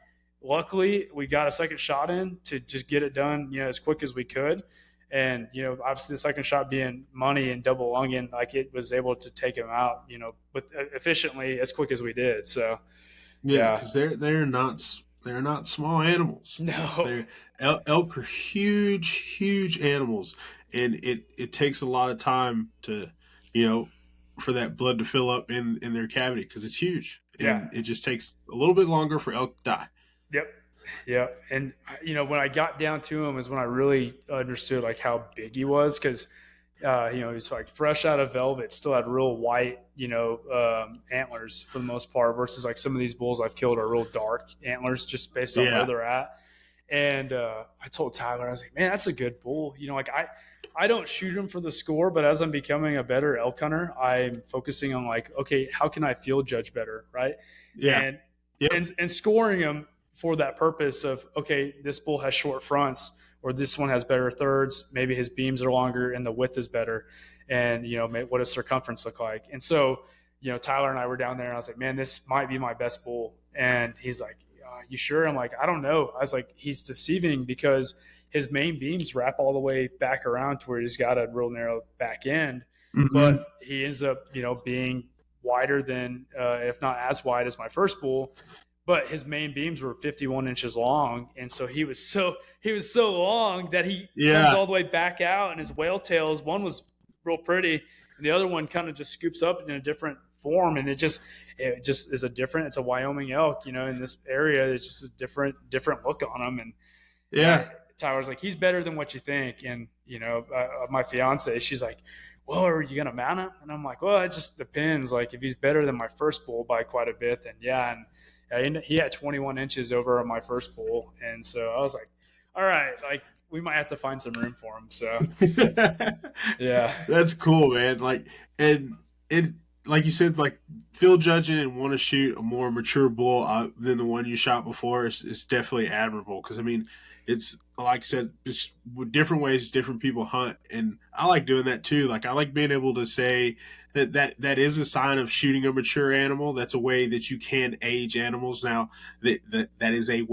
Luckily, we got a second shot in to just get it done, as quick as we could. And obviously, the second shot being money and double lunging, like it was able to take him out, with efficiently as quick as we did. So Yeah, yeah, because they're not small animals. no, They're elk are huge animals, and it takes a lot of time to for that blood to fill up in their cavity because it's huge, yeah, and it just takes a little bit longer for elk to die. yep. Yeah, and when I got down to him is when I really understood like how big he was, because he was like fresh out of velvet, still had real white antlers for the most part, versus like some of these bulls I've killed are real dark antlers just based on where Yeah, they're at. And I told Tyler, I was like, man, that's a good bull. Like I don't shoot him for the score, but as I'm becoming a better elk hunter, I'm focusing on like, okay, how can I field judge better, right? yeah, And yep. and scoring him for that purpose of, okay, this bull has short fronts, or this one has better thirds, maybe his beams are longer and the width is better, and what does circumference look like? And so Tyler and I were down there, and I was like, man, this might be my best bull. And he's like, you sure? I'm like, I don't know. I was like, he's deceiving because his main beams wrap all the way back around to where he's got a real narrow back end, Mm-hmm. but he ends up being wider than if not as wide as my first bull, but his main beams were 51 inches long. And so he was so long that he comes Yeah, all the way back out, and his whale tails, one was real pretty and the other one kind of just scoops up in a different form. And it just is it's a Wyoming elk, in this area. It's just a different look on him. And yeah, yeah, Tyler's like, he's better than what you think. And my fiance, she's like, well, are you gonna mount him? And I'm like, well, it just depends. Like, if he's better than my first bull by quite a bit, then yeah. And he had 21 inches over on my first bull, and so I was like, all right, like we might have to find some room for him. So yeah, That's cool, man. Like, and it, like you said, like field judging and want to shoot a more mature bull than the one you shot before is definitely admirable. Because I mean, it's like I said, it's with different ways different people hunt, and I like doing that too. Like, I like being able to say that is a sign of shooting a mature animal. That's a way that you can age animals. Now, that is a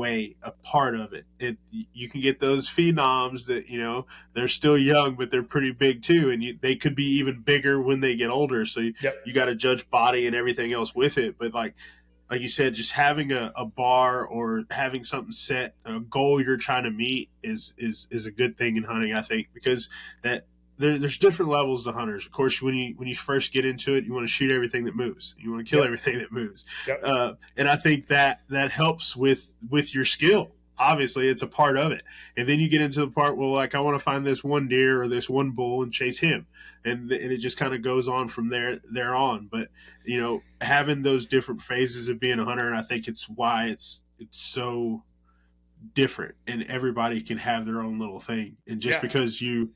part of it. You can get those phenoms that they're still young, but they're pretty big too, and they could be even bigger when they get older. So yep, you got to judge body and everything else with it. But like you said, just having a bar or having something set, a goal you're trying to meet is a good thing in hunting, I think, because there's different levels to hunters. Of course, when you first get into it, you want to shoot everything that moves. You want to kill yep, everything that moves. yep, And I think that helps with your skill. Obviously, it's a part of it. And then you get into the part where, like, I want to find this one deer or this one bull and chase him. And it just kind of goes on from there on. But, having those different phases of being a hunter, and I think it's why it's so different, and everybody can have their own little thing. And just yeah, because you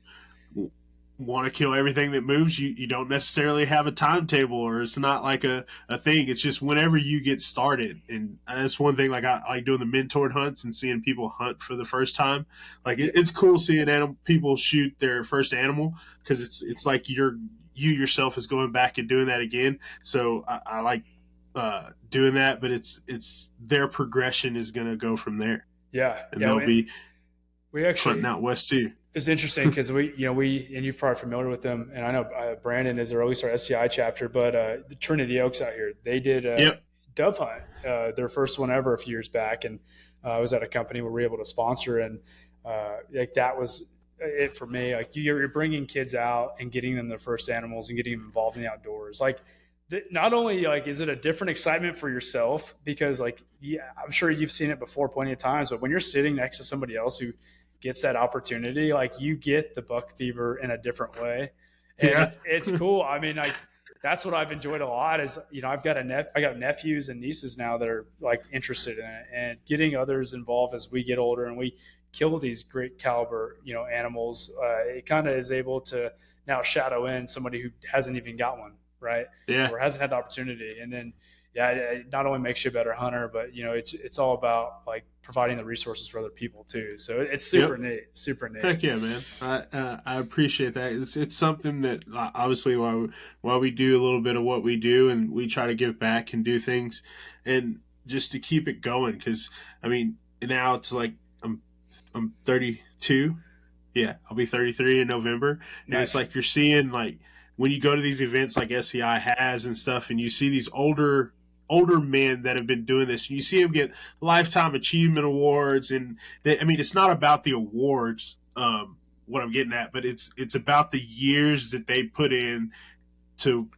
want to kill everything that moves, you don't necessarily have a timetable, or it's not like a thing. It's just whenever you get started. And that's one thing, like I like doing the mentored hunts and seeing people hunt for the first time. Like it's cool seeing people shoot their first animal, because it's like you yourself is going back and doing that again. So I like doing that, but it's their progression is going to go from there, yeah, and yeah. they'll be We hunting actually, out west too. it's interesting because we and you're probably familiar with them, and I know Brandon is released our SCI chapter, but the Trinity Oaks out here, they did a Yep. dove hunt, their first one ever a few years back, and I was at a company where we were able to sponsor, and like that was it for me. Like you're bringing kids out and getting them their first animals and getting them involved in the outdoors, like. Not only like is it a different excitement for yourself, because like I'm sure you've seen it before plenty of times, but when you're sitting next to somebody else who gets that opportunity, like you get the buck fever in a different way, and Yeah. it's cool. I mean, like that's what I've enjoyed a lot is I got nephews and nieces now that are like interested in it, and getting others involved as we get older and we kill these great caliber animals. It kind of is able to now shadow in somebody who hasn't even got one, right? Yeah. Or hasn't had the opportunity. And then, yeah, it not only makes you a better hunter, but it's all about like providing the resources for other people too. So it's super Yep. neat, super neat. Heck yeah, man! I appreciate that. It's something that obviously why we do a little bit of what we do, and we try to give back and do things, and just to keep it going. Because I mean, now it's like I'm 32. Yeah, I'll be 33 in November, and it's Nice. like you're seeing like when you go to these events like SCI has and stuff, and you see these older men that have been doing this, and you see them get lifetime achievement awards, and I mean, it's not about the awards. What I'm getting at, but it's about the years that they put in to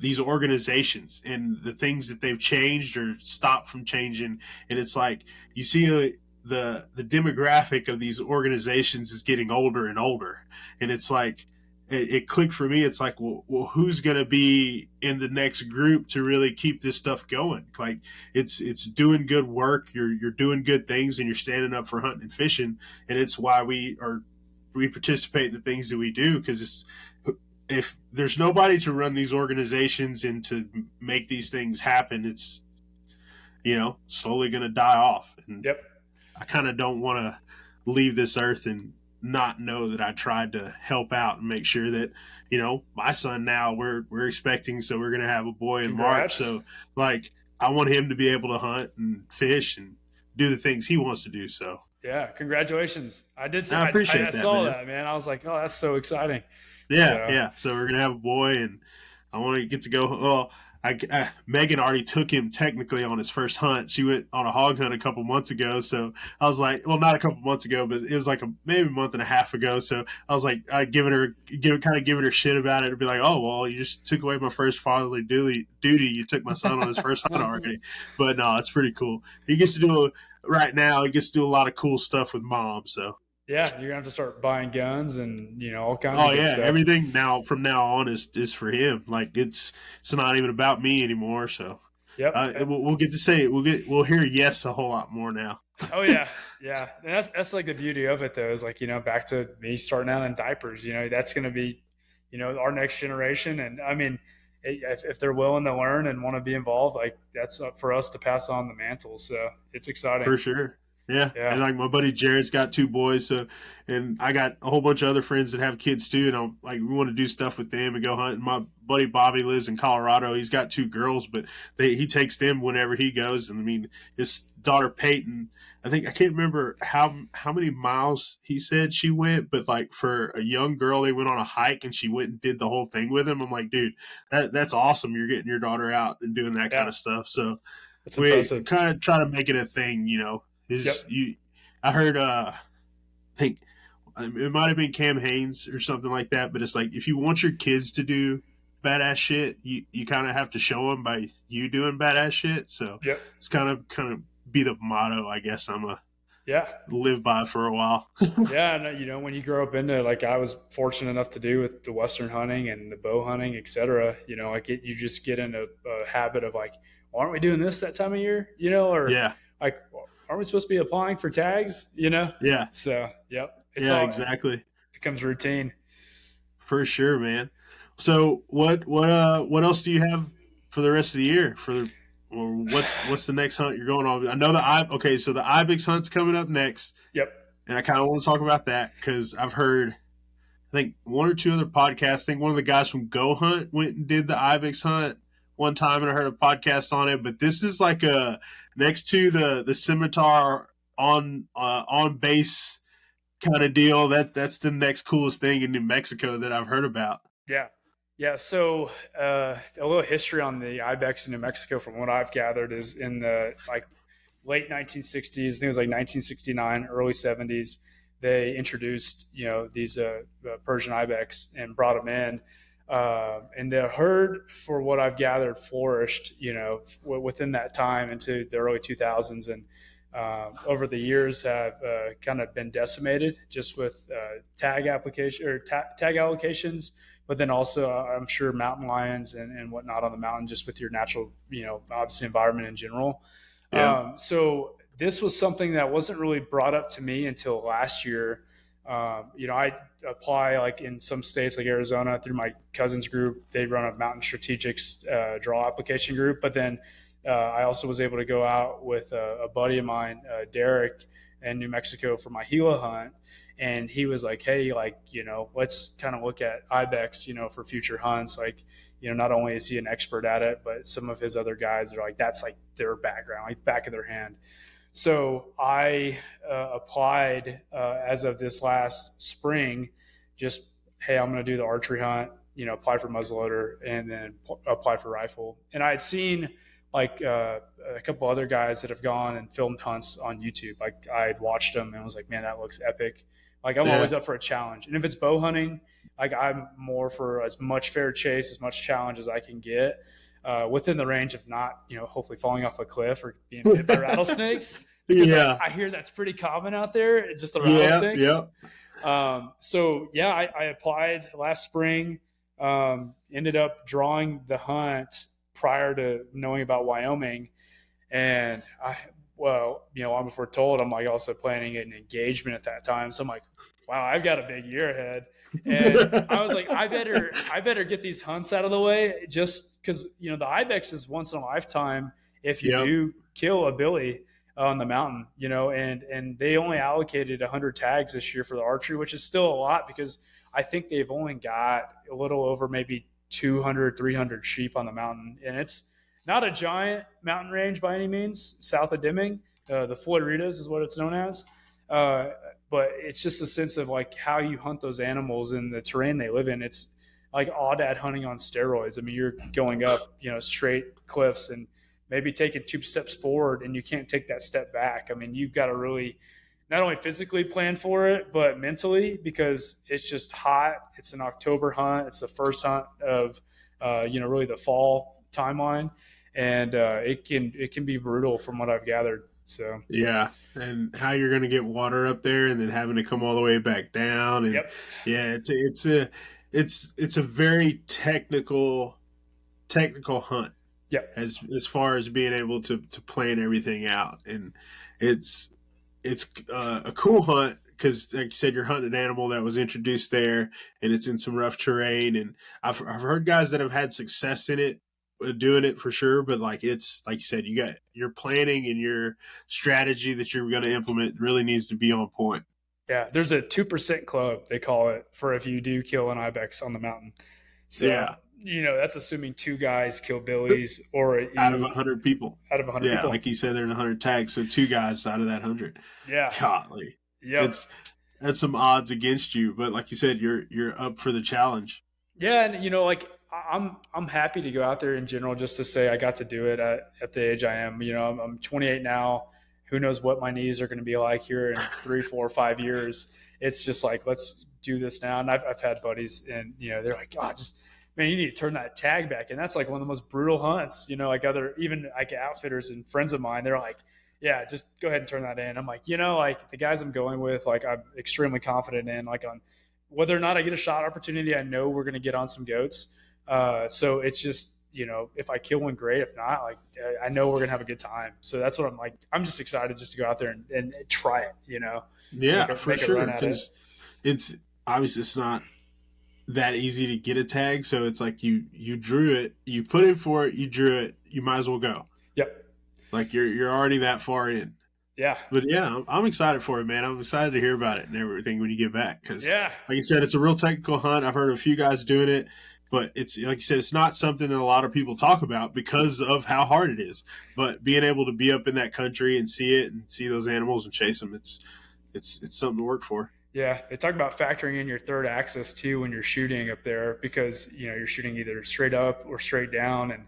these organizations and the things that they've changed or stopped from changing. And it's like you see the demographic of these organizations is getting older and older, and it's like it clicked for me. It's like, well, who's going to be in the next group to really keep this stuff going? Like it's doing good work. You're doing good things, and you're standing up for hunting and fishing, and it's why we participate in the things that we do, because it's if there's nobody to run these organizations and to make these things happen, it's slowly going to die off. And Yep. I kind of don't want to leave this earth and not know that I tried to help out and make sure that my son, now we're expecting, so we're going to have a boy in March, Congrats. so like I want him to be able to hunt and fish and do the things he wants to do. So Yeah, congratulations. I did. I appreciate I that, saw man. that, man. I was like, oh, that's so exciting. Yeah, So yeah. So we're gonna have a boy, and I want to get to go. Well, Megan already took him technically on his first hunt. She went on a hog hunt a couple months ago. So I was like, well, not a couple months ago, but it was like maybe a month and a half ago. So I was like, giving her shit about it, and be like, oh well, you just took away my first fatherly duty. You took my son on his first hunt already. But no, it's pretty cool. He gets to do right now. He gets to do a lot of cool stuff with mom. So. yeah, you're gonna have to start buying guns and all kinds Oh of good yeah, stuff. everything from now on is for him. Like it's not even about me anymore. So Yep. we'll get to say it. We'll hear yes a whole lot more now. Oh yeah, yeah. And that's like the beauty of it though, is like, back to me starting out in diapers, that's gonna be, our next generation. And I mean, if they're willing to learn and want to be involved, like that's up for us to pass on the mantle. So it's exciting. For sure. Yeah. Yeah. And like my buddy Jared's got 2 boys, so and I got a whole bunch of other friends that have kids too, and I'm like, we want to do stuff with them and go hunt. And my buddy Bobby lives in Colorado. He's got 2 girls, but he takes them whenever he goes. And I mean, his daughter Peyton, I can't remember how many miles he said she went, but like for a young girl, they went on a hike and she went and did the whole thing with him. I'm like, dude, that's awesome. You're getting your daughter out and doing that kind Yeah. of stuff. So It's we impressive. kind of try to make it a thing, Yep. I heard, I think it might have been Cam Haynes or something like that, but it's like if you want your kids to do badass shit, you kind of have to show them by you doing badass shit. So Yep. it's kind of be the motto, I guess I'm a Yeah. live by for a while. Yeah, and when you grow up into, like I was fortunate enough to do with the Western hunting and the bow hunting, etc., like you just get in a habit of like, well, aren't we doing this that time of year? Or Yeah, like, aren't we supposed to be applying for tags? yeah, So yep, it's yeah, all exactly. becomes routine. For sure, man. So what else do you have for the rest of the year? Or what's the next hunt you're going on? I know so the ibex hunt's coming up next, Yep. and I kind of want to talk about that because I've heard, I think 1 or 2 other podcasts. I think one of the guys from Go Hunt went and did the ibex hunt one time, and I heard a podcast on it. But this is like a next to the scimitar on base kind of deal. That's the next coolest thing in New Mexico that I've heard about. Yeah. Yeah. So a little history on the ibex in New Mexico, from what I've gathered, is in the like late 1960s. I think it was like 1969, early 70s. They introduced these Persian ibex and brought them in. And the herd, for what I've gathered, flourished, within that time into the early 2000s, and over the years have kind of been decimated just with tag application or tag allocations, but then also I'm sure mountain lions and whatnot on the mountain, just with your natural, obviously environment in general. Yeah. So this was something that wasn't really brought up to me until last year. I apply like in some states like Arizona through my cousin's group. They run a mountain strategics draw application group. But then I also was able to go out with a buddy of mine, Derek, in New Mexico for my Gila hunt. And he was like, hey, like, let's kind of look at ibex, for future hunts. Like, not only is he an expert at it, but some of his other guys are like, that's like their background, like back of their hand. So I applied as of this last spring, just, hey, I'm going to do the archery hunt, apply for muzzleloader and then apply for rifle. And I had seen like a couple other guys that have gone and filmed hunts on YouTube. Like I had watched them and was like, man, that looks epic. Like I'm always up for a challenge. And if it's bow hunting, like I'm more for as much fair chase, as much challenge as I can get within the range of not, hopefully falling off a cliff or being bit by rattlesnakes. Yeah. I hear that's pretty common out there, just the rattlesnakes. Yeah. I applied last spring, ended up drawing the hunt prior to knowing about Wyoming. And long before told, I'm like also planning an engagement at that time. So I'm like, wow, I've got a big year ahead. And I was like, I better get these hunts out of the way, just because the ibex is once in a lifetime if you do kill a billy on the mountain, and they only allocated 100 tags this year for the archery, which is still a lot because I think they've only got a little over maybe 200, 300 sheep on the mountain, and it's not a giant mountain range by any means. South of Deming, the Floridas is what it's known as. But it's just a sense of like how you hunt those animals and the terrain they live in. It's like aoudad hunting on steroids. I mean, you're going up, straight cliffs and maybe taking 2 steps forward and you can't take that step back. I mean, you've got to really not only physically plan for it, but mentally, because it's just hot. It's an October hunt. It's the first hunt of, really the fall timeline. And it can be brutal from what I've gathered. So yeah, and how you're going to get water up there, and then having to come all the way back down, and it's a very technical hunt. Yep. As far as being able to plan everything out, and it's a cool hunt because, like you said, you're hunting an animal that was introduced there, and it's in some rough terrain, and I've heard guys that have had success in it, doing it for sure, but like it's like you said, you got your planning and your strategy that you're going to implement really needs to be on point. Yeah, there's a 2% club, they call it, for if you do kill an ibex on the mountain. So that's assuming 2 guys kill billies or out of 100 people. Out of 100 people, like you said, there's 100 tags, so 2 guys out of that 100. Yeah, golly, that's some odds against you, but like you said, you're up for the challenge. Yeah, and I'm happy to go out there in general just to say I got to do it at the age I am. I'm 28 now. Who knows what my knees are going to be like here in 3, 4, 5 years. It's just like, let's do this now. And I've had buddies and, they're like, oh, man, you need to turn that tag back. And that's like one of the most brutal hunts, like even like outfitters and friends of mine, they're like, yeah, just go ahead and turn that in. I'm like, like the guys I'm going with, like I'm extremely confident in, like on whether or not I get a shot opportunity, I know we're going to get on some goats. So it's just, if I kill one, great. If not, like I know we're going to have a good time. So that's what I'm like. I'm just excited just to go out there and try it, Yeah, for sure. Because it's obviously it's not that easy to get a tag. So it's like you drew it, you put in for it, you drew it, you might as well go. Yep. Like you're already that far in. Yeah. But yeah, I'm excited for it, man. I'm excited to hear about it and everything when you get back. Because like you said, it's a real technical hunt. I've heard of a few guys doing it, but it's like you said, it's not something that a lot of people talk about because of how hard it is. But being able to be up in that country and see it and see those animals and chase them, it's something to work for. Yeah, they talk about factoring in your third axis too when you're shooting up there because you're shooting either straight up or straight down, and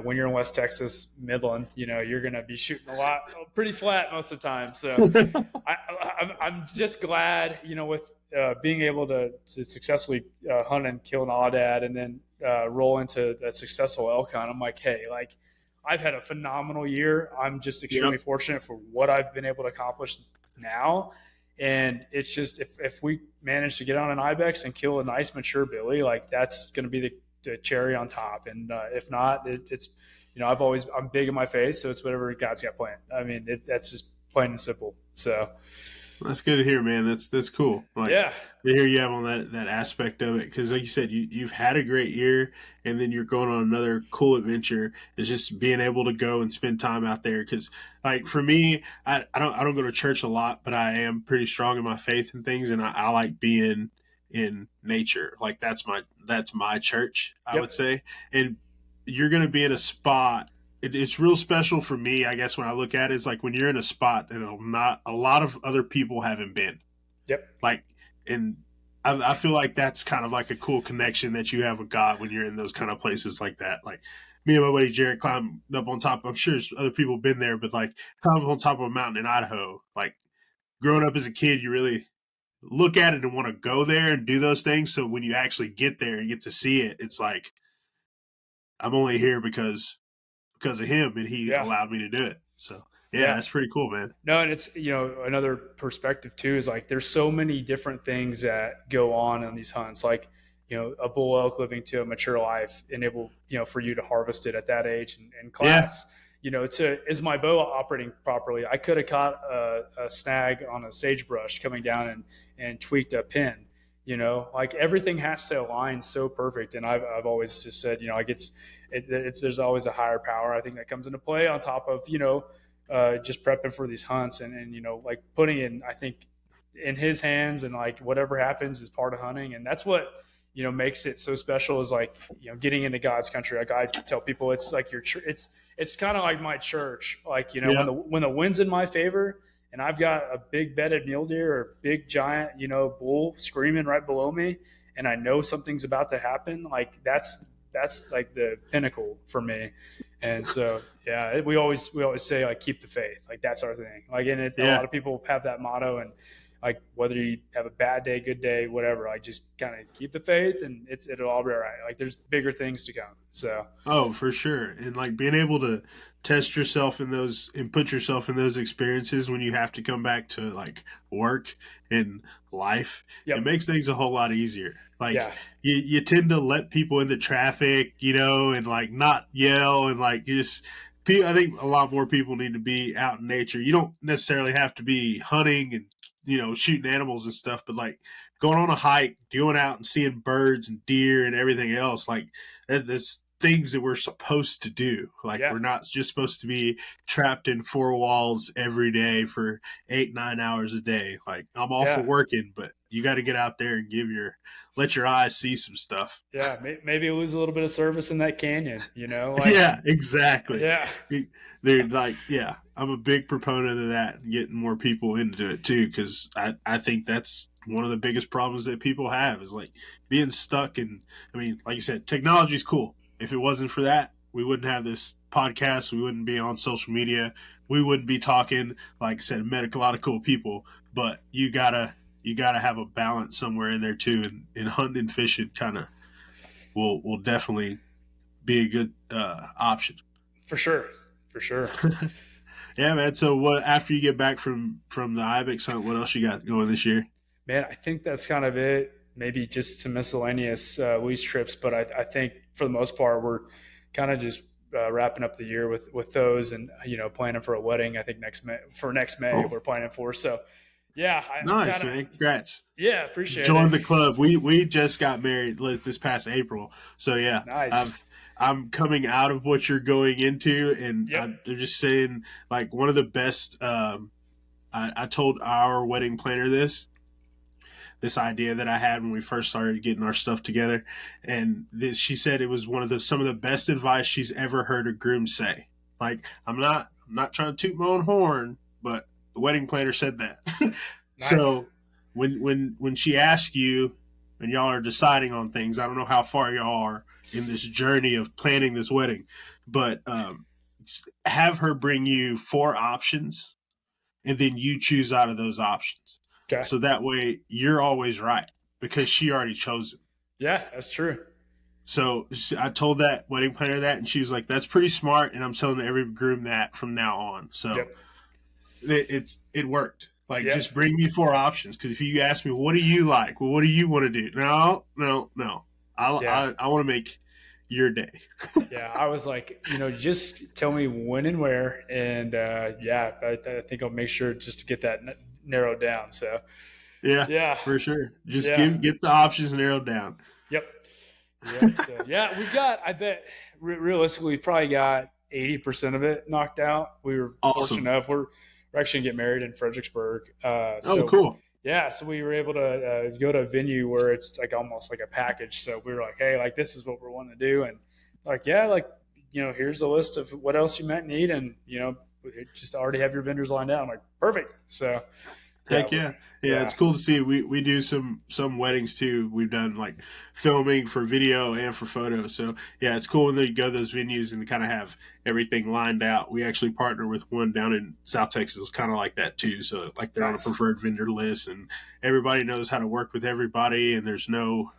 when you're in West Texas, Midland, you're going to be shooting a lot, pretty flat most of the time. So I'm just glad, with being able to successfully hunt and kill an aoudad and then roll into that successful elk hunt. I'm like, hey, like I've had a phenomenal year. I'm just extremely fortunate for what I've been able to accomplish now. And it's just, if we manage to get on an ibex and kill a nice mature billy, like that's going to be the cherry on top. And if not, it's I'm big in my face, so it's whatever God's got planned. I mean, that's just plain and simple. So That's good to hear, man. That's cool. Like Yeah. to hear you have on that aspect of it, because like you said, you've had a great year, and then you're going on another cool adventure. It's just being able to go and spend time out there. Because like for me, I don't go to church a lot, but I am pretty strong in my faith and things, and I like being in nature. Like that's my church, I would Yep. say. And you're gonna be in a spot, it's real special for me, I guess, when I look at it. It's like when you're in a spot that not a lot of other people haven't been. Yep. Like, and I feel like that's kind of like a cool connection that you have with God when you're in those kind of places like that. Like me and my buddy Jared climbed up on top. I'm sure other people have been there, but like climbing on top of a mountain in Idaho. Like growing up as a kid, you really look at it and want to go there and do those things. So when you actually get there and get to see it, it's like I'm only here because of him, and he Yeah. allowed me to do it. So yeah, Yeah. that's pretty cool, man. No, and it's, another perspective too is like there's so many different things that go on these hunts. Like, a bull elk living to a mature life enable, for you to harvest it at that age and Yeah. class. Is my bow operating properly? I could have caught a snag on a sagebrush coming down and tweaked a pin. Like everything has to align so perfect. And I've always just said, like it's there's always a higher power I think that comes into play on top of just prepping for these hunts and like putting in, I think, in his hands, and like whatever happens is part of hunting. And that's what makes it so special, is like getting into God's country. Like I tell people, it's like your it's kind of like my church. Like Yeah. when the wind's in my favor and I've got a big bedded mule deer or big giant bull screaming right below me, and I know something's about to happen, like that's like the pinnacle for me. And so, yeah, we always say like keep the faith, like that's our thing. Like, and a Yeah. lot of people have that motto, and like whether you have a bad day, good day, whatever, like just kind of keep the faith, and it'll all be all right. Like there's bigger things to come. So Oh, for sure. And like being able to test yourself in those and put yourself in those experiences when you have to come back to like work and life, it yep, makes things a whole lot easier. Like yeah, you tend to let people into traffic, and like not yell, and like you just I think a lot more people need to be out in nature. You don't necessarily have to be hunting and shooting animals and stuff, but like going on a hike, going out and seeing birds and deer and everything else, like that's things that we're supposed to do. Like yeah, we're not just supposed to be trapped in four walls every day for 8-9 hours a day. Like I'm all for yeah. working, but you got to get out there and let your eyes see some stuff. Yeah, maybe lose a little bit of service in that canyon, like, Yeah, exactly. yeah, They're like, yeah, I'm a big proponent of that, and getting more people into it too, because I think that's one of the biggest problems that people have is like being stuck in. I mean, like you said, technology is cool. If it wasn't for that, we wouldn't have this podcast. We wouldn't be on social media. We wouldn't be talking. Like I said, met a lot of cool people, but you gotta have a balance somewhere in there too, and hunting and fishing kind of will definitely be a good option. for sure, for sure. Yeah, man. So what after you get back from the ibex hunt, what else you got going this year? Man, I think that's kind of it. Maybe just some miscellaneous lease trips, but I think for the most part we're kind of just wrapping up the year with those, and planning for a wedding. I think next May Oh, we're planning for. So yeah, I'm nice, kind of, man. Congrats. yeah, appreciate Join it. the club. We just got married this past April. So yeah, Nice. I'm coming out of what you're going into, and Yep. I'm just saying, like one of the best. I told our wedding planner this idea that I had when we first started getting our stuff together, and she said it was some of the best advice she's ever heard a groom say. Like I'm not trying to toot my own horn, but the wedding planner said that. Nice. So when she asks you and y'all are deciding on things, I don't know how far y'all are in this journey of planning this wedding, but have her bring you 4 options, and then you choose out of those options. Okay. So that way you're always right because she already chose it. Yeah, that's true. So I told that wedding planner that, and she was like, "That's pretty smart." And I'm telling every groom that from now on. So Yep. it worked. Like, Yeah. just bring me 4 options. Because if you ask me, what do you like? Well, what do you want to do? No, no, no. Yeah. I want to make your day. Yeah, I was like, just tell me when and where, and yeah, I think I'll make sure just to get that narrowed down. So Yeah, yeah, for sure. Just yeah, get the options narrowed down. yep, yep. So yeah, we've got. I bet realistically, we've probably got 80% of it knocked out. We were fortunate Awesome. enough. We're actually gonna get married in Fredericksburg. Oh, So cool. yeah, so we were able to go to a venue where it's like almost like a package. So we were like, hey, like this is what we're wanting to do, and like yeah, like here's a list of what else you might need, and just already have your vendors lined out. I'm like, perfect. So yeah, Heck yeah. Yeah, yeah, it's cool to see. We do some weddings too. We've done like filming for video and for photo. So yeah, it's cool when they go to those venues and kind of have everything lined out. We actually partner with one down in South Texas, kind of like that too. So like they're on a nice. preferred vendor list and everybody knows how to work with everybody and there's no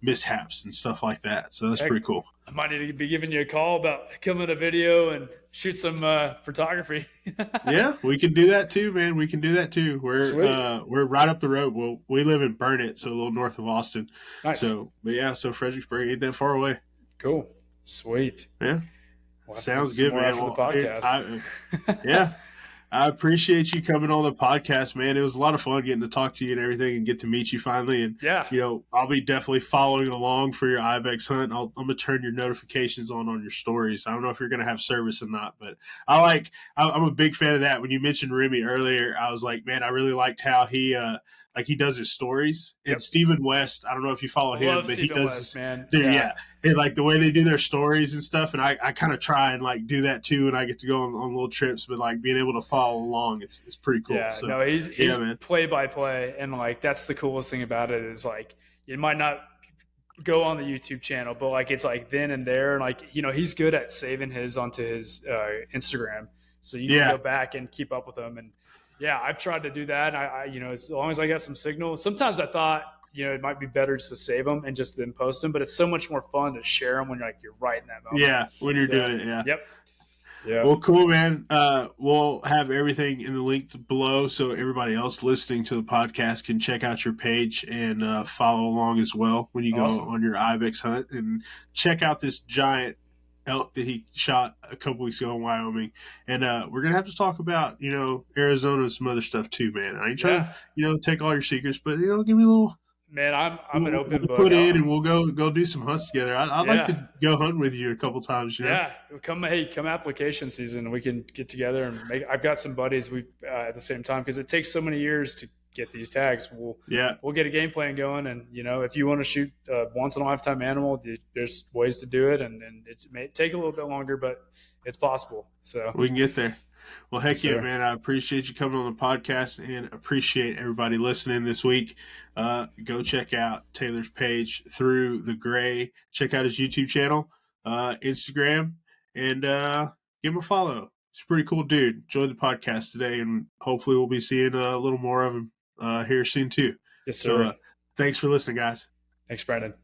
mishaps and stuff like that. So that's Heck, pretty cool. I might need to be giving you a call about coming to video and shoot some photography. Yeah, we can do that too, man. We can do that too. Sweet. We're right up the road. Well, we live in Burnett, so a little north of Austin. Nice. So, but yeah, so Fredericksburg ain't that far away. Cool. Sweet. Yeah, We'll have to sounds do some good, more man. after the Well, podcast. yeah, I appreciate you coming on the podcast, man. It was a lot of fun getting to talk to you and everything, and get to meet you finally. And Yeah. I'll be definitely following along for your ibex hunt. I'm gonna turn your notifications on your stories. I don't know if you're gonna have service or not, but I'm a big fan of that. When you mentioned Remy earlier, I was like, man, I really liked how he does his stories. And Yep. Stephen West, I don't know if you follow him, Love but Stephen he does West, his, man. dude, yeah. And like the way they do their stories and stuff, and I kind of try and like do that too, and I get to go on little trips, but like being able to follow along, it's pretty cool. Yeah, So no, he's man. play by play, and like that's the coolest thing about it is like it might not go on the YouTube channel, but like it's like then and there, and like he's good at saving his onto his Instagram, so you can go back and keep up with him. And yeah, I've tried to do that. I as long as I got some signal. Sometimes I thought it might be better just to save them and just then post them, but it's so much more fun to share them when you're right in that moment. Yeah, when you're doing it. Yeah. Yep. Yeah. Well, cool, man. We'll have everything in the link below so everybody else listening to the podcast can check out your page and follow along as well when you go on your ibex hunt and check out this giant elk that he shot a couple weeks ago in Wyoming. And we're gonna have to talk about Arizona and some other stuff too, man. I ain't trying to take all your secrets, but give me a little. Man, I'm an open book. Put in and we'll go do some hunts together. I'd like to go hunt with you a couple times. Yeah, come application season. We can get together and I've got some buddies we at the same time because it takes so many years to get these tags. We'll get a game plan going, and if you want to shoot a once in a lifetime animal, there's ways to do it, and it may take a little bit longer, but it's possible. So we can get there. Well, heck yeah, man. I appreciate you coming on the podcast and appreciate everybody listening this week. Go check out Taylor's page Through the Gray. Check out his YouTube channel, Instagram, and give him a follow. He's a pretty cool dude. Enjoyed the podcast today, and hopefully we'll be seeing a little more of him here soon too. Yes, sir. So thanks for listening, guys. Thanks, Brandon.